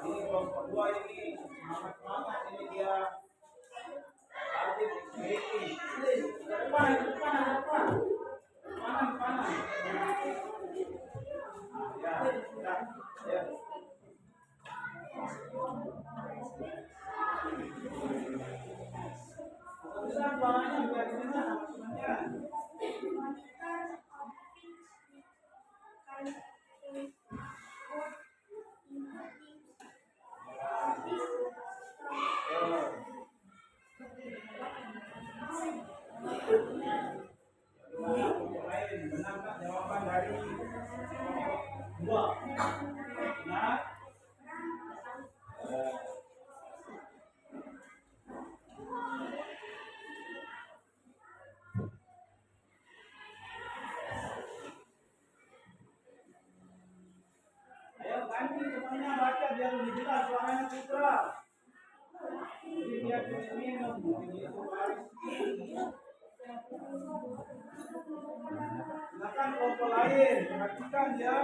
Ini kelompok 2 ini semangat ini dia. Target XBT. Depan. Ya, sudah. Ya. Bisa suaranya biar dengar maksudnya. Benarkah jawaban dari 2? Benar? Ayo ganti semuanya baca biar lebih jelas suaranya Putra. Jadi dia minum, itu baris. Silakan kelompok lain, perhatikan ya.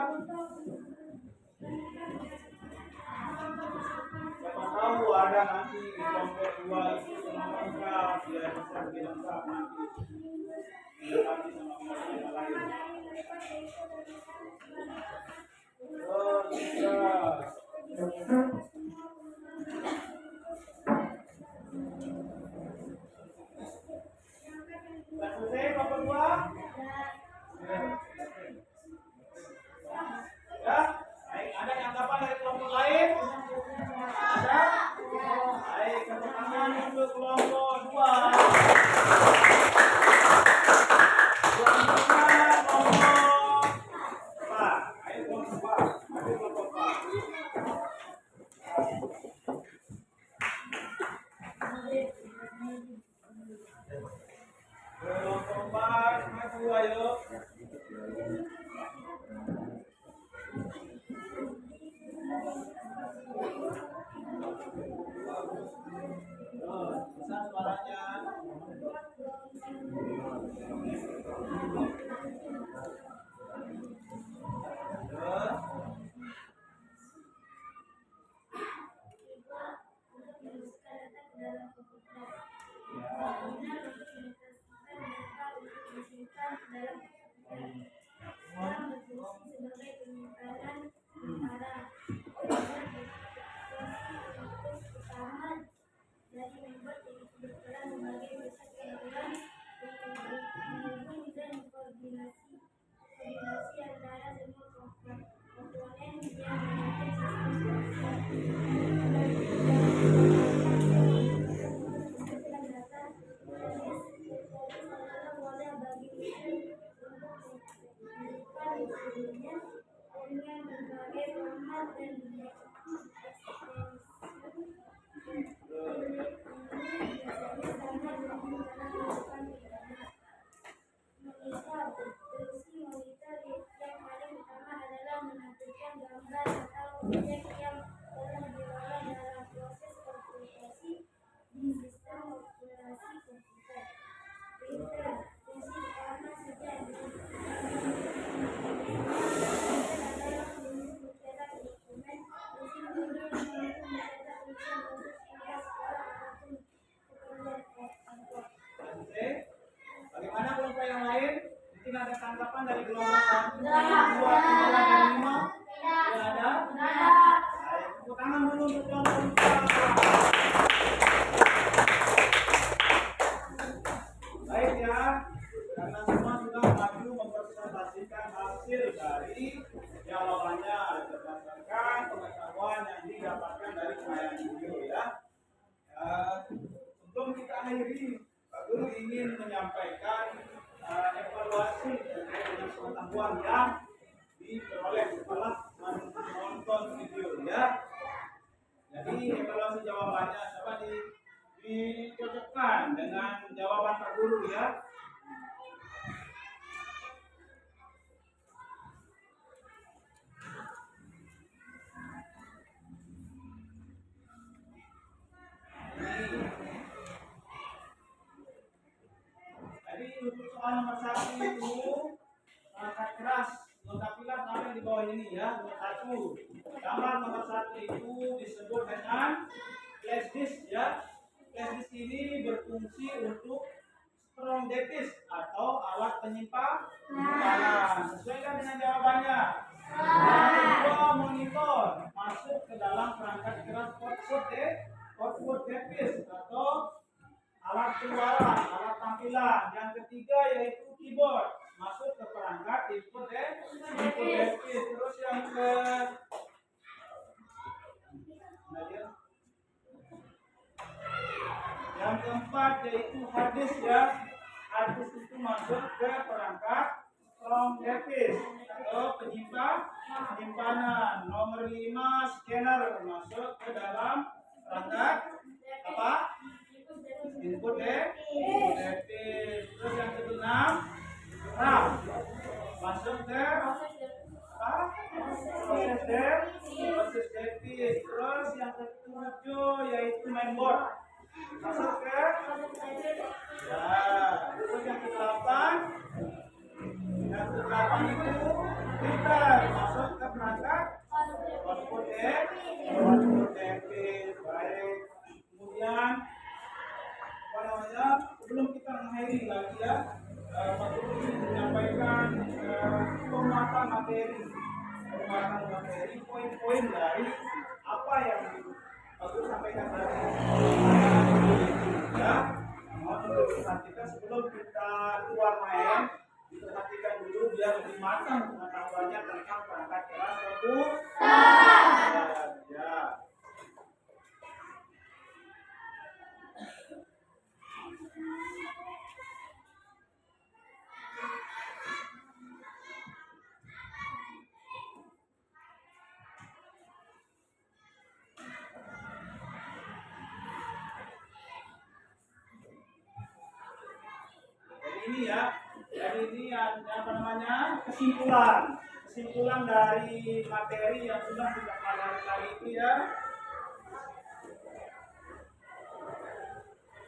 Siapa tahu ada nanti di kelompok 2 itu semua lengkap, biar bisa lebih lengkap nanti. Dilengkapi sama kelompok lain. Oh, tidak. Sudah selesai kelompok 2? Ya, baik. Ada yang tanggapan dari kelompok lain? Ada? Baik, tepuk tangan untuk kelompok 2. Selanjutnya kelompok 4. Ayo kelompok 4. Ayo kelompok 4. untuk Bang Putra. Baik ya, karena semua sudah maju mempresentasikan hasil dari jawabannya berdasarkan pengetahuan yang didapatkan dari tayangan video ya. Sebelum kita akhiri, Pak Guru ingin menyampaikan evaluasi terkait dengan pengetahuan yang diperoleh setelah menonton video ya. Jadi evaluasi jawabannya coba dicocokkan dengan jawaban Pak Guru ya. Jadi untuk soal nomor 1 itu perangkat keras, lengkapilah tabel di bawah ini ya. Nomor 1, gambar nomor 1 itu disebut dengan flash disk ya. Flash disk ini berfungsi untuk strong disk atau alat penyimpanan. Sesuaikan dengan jawabannya. Yang kedua, monitor masuk ke dalam perangkat keras output disk atau alat keluaran, alat tampilan. Yang ketiga yaitu keyboard, masuk ke perangkat input device. Terus yang keempat yaitu hard disk ya. Hard disk itu masuk ke perangkat strong device atau penyimpanan. Nomor 5, scanner masuk ke dalam perangkat apa? Input device. Terus yang keenam, RAM masuk ke proses device. Terus yang ketujuh yaitu mainboard masuk ke terus yang kedelapan itu printer masuk ke perangkat output device. Baik, kemudian sebelum kita mengakhiri lagi ya, Pak Guru ingin menyampaikan penguatan materi, poin-poin dari apa yang Pak Guru sampaikan tadi ya. Mohon untuk diperhatikan sebelum kita keluar main, diperhatikan dulu biar lebih matang pengetahuannya tentang perangkat keras ya. Jadi ini apa namanya, kesimpulan dari materi yang sudah kita pelajari kali itu ya.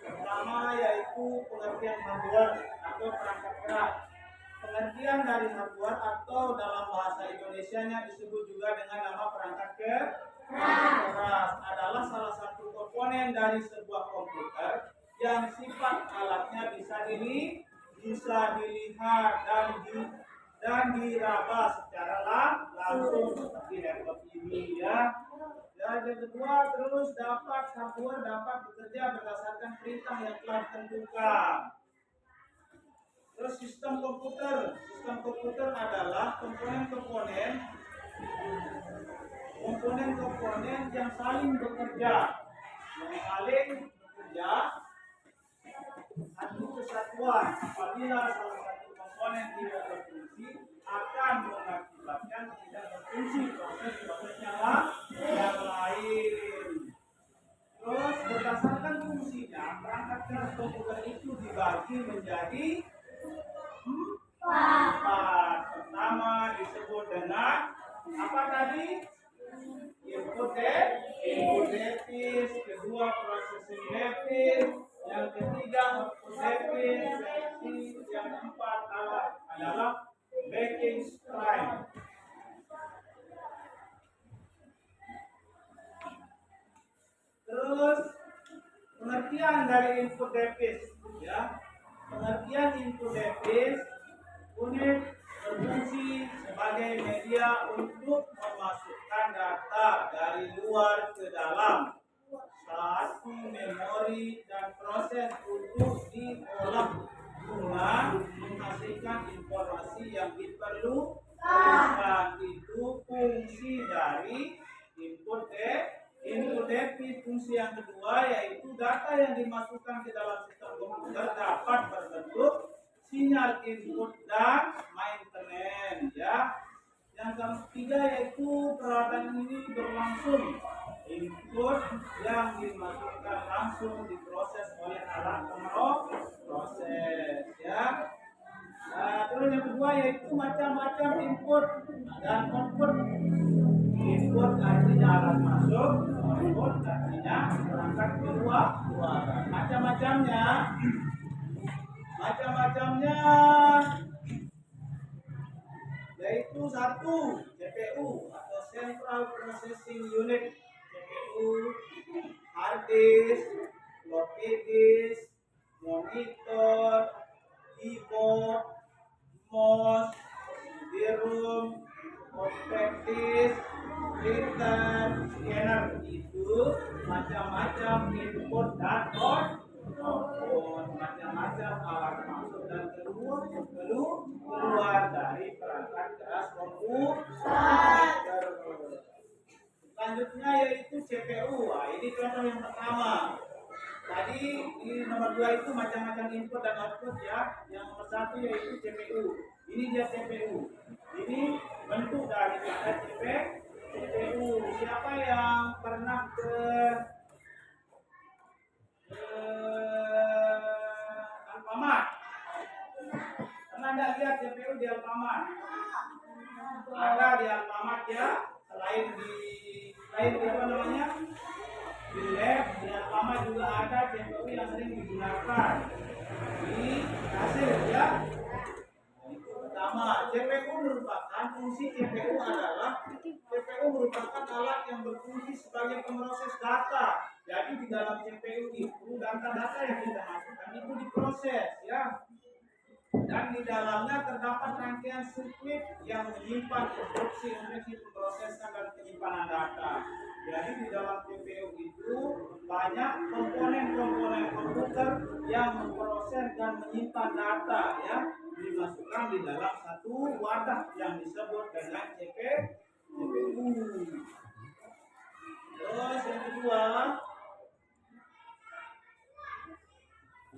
Pertama yaitu pengertian hardware atau perangkat keras. Pengertian dari hardware atau dalam bahasa Indonesianya disebut juga dengan nama perangkat keras adalah salah satu komponen dari sebuah komputer yang sifat alatnya bisa dilihat dan diraba secara langsung seperti laptop ini ya. Dan yang kedua, terus hardware dapat bekerja berdasarkan perintah yang telah ditentukan. Terus sistem komputer adalah komponen-komponen yang saling bekerja, satu kesatuan. Apabila salah satu komponen tidak berfungsi, akan mengakibatkan tidak berfungsi proses yang lain. Terus berdasarkan fungsinya, perangkat keras komputer itu dibagi menjadi 4. Pertama disebut dengan apa tadi? Input device. Kedua, processing device. Yang ketiga, output device. Yang keempat adalah backing string. Terus pengertian dari input device ya. Pengertian input device, unit berfungsi sebagai media untuk memasukkan data dari luar ke dalam. Satu, memori dan proses untuk diolah guna menghasilkan informasi yang diperlukan. Itu fungsi dari input debit. Fungsi yang kedua yaitu data yang dimasukkan ke dalam sistem komputer dapat berbentuk sinyal input dan maintenance, ya. Yang ketiga yaitu peralatan ini berlangsung. Input yang dimasukkan langsung diproses oleh alat pemproses, ya. Terus yang kedua yaitu macam-macam input dan output. Input artinya alat masuk, output artinya perangkat keluaran. Macam-macamnya yaitu satu, CPU atau Central Processing Unit. CPU, hard disk, floppy disk, monitor, keyboard, mouse, CD-ROM, compact disk, printer, scanner. Itu macam-macam input dan output, macam-macam alat masuk dan keluar dari perangkat keras komputer. Selanjutnya yaitu CPU. Ini contoh yang pertama. Tadi di nomor 2 itu macam-macam input dan output, ya. Yang nomor 1 yaitu CPU. Ini dia CPU. Ini bentuk dari CPU. Siapa yang pernah ke Alfamart? Pernah nggak lihat CPU di Alfamart? Ada di Alfamart, ya. Selain di apa namanya? Di lab, di Alfamart juga ada CPU yang sering digunakan di kasir, ya. Itu pertama. CPU merupakan fungsi CPU merupakan alat yang berfungsi sebagai pemroses data. Jadi di dalam CPU itu data-data yang kita masukkan itu diproses, ya. Dan di dalamnya terdapat rangkaian sirkuit yang menyimpan instruksi pemrosesan dan penyimpanan data. Jadi di dalam CPU itu banyak komponen-komponen komputer yang memproses dan menyimpan data, ya, dimasukkan di dalam satu wadah yang disebut dengan CPU. Terus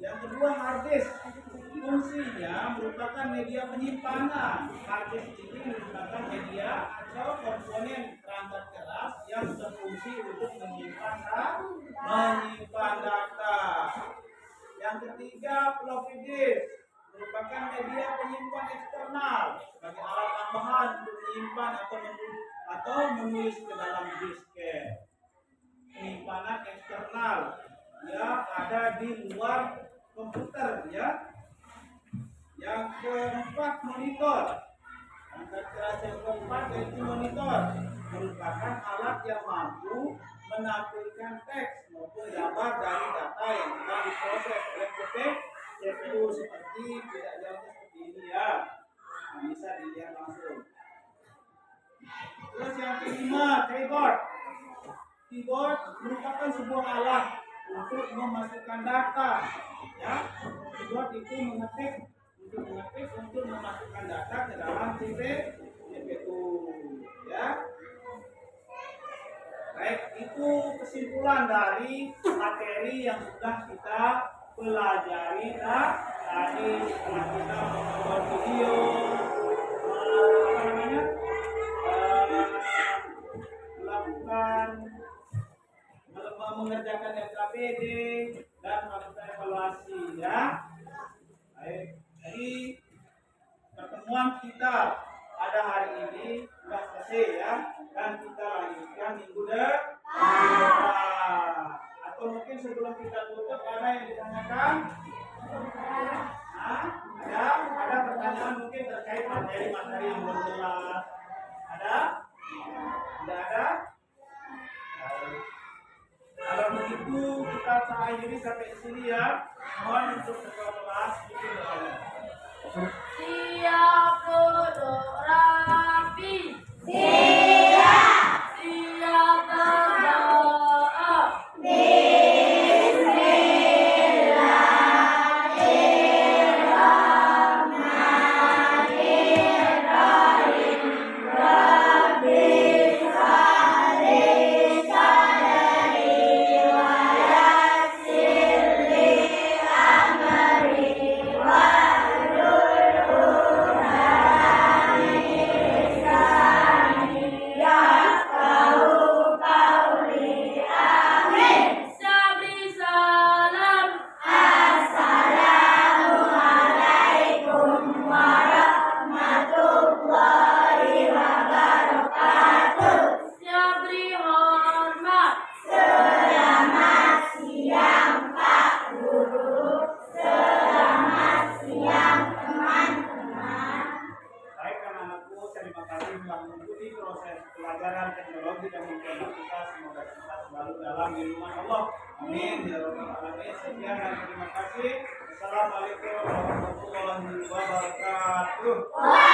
yang kedua hard disk. Fungsinya merupakan media penyimpanan. Hard disk ini merupakan media atau komponen perangkat keras yang berfungsi untuk menyimpan data. Yang ketiga, floppy disk merupakan media penyimpan eksternal sebagai alat tambahan untuk menyimpan atau menulis ke dalam disket. Penyimpanan eksternal, ya, ada di luar komputer, ya. Yang keempat, monitor. Perangkat keras yang keempat yaitu monitor, merupakan alat yang mampu menampilkan teks maupun gambar dari data yang sedang diproses oleh CPU, seperti tidak jauh seperti ini, ya. Nah, bisa dilihat langsung. Terus yang kelima, keyboard. Keyboard merupakan sebuah alat untuk memasukkan data, ya. Keyboard itu untuk memasukkan data ke dalam CPU, ya. Baik, itu kesimpulan dari materi yang sudah kita pelajari tadi setelah kita membuat video, melakukan mengerjakan LKPD dan melakukan evaluasi, ya. Baik, jadi pertemuan kita pada hari ini sudah selesai, ya, dan kita lanjutkan minggu depan. Atau mungkin sebelum kita tutup ada yang ditanyakan? Ada pertanyaan mungkin terkait materi yang belum jelas? Ada? Tidak ada? Kalau begitu kita akhiri sampai di sini, ya. Mohon untuk ketua kelas bikin doa. Siap, Rapi. Siap. selalu dalam lindungan Allah. Amin ya rabbal alamin. Sekian dan terima kasih. Assalamualaikum warahmatullahi wabarakatuh.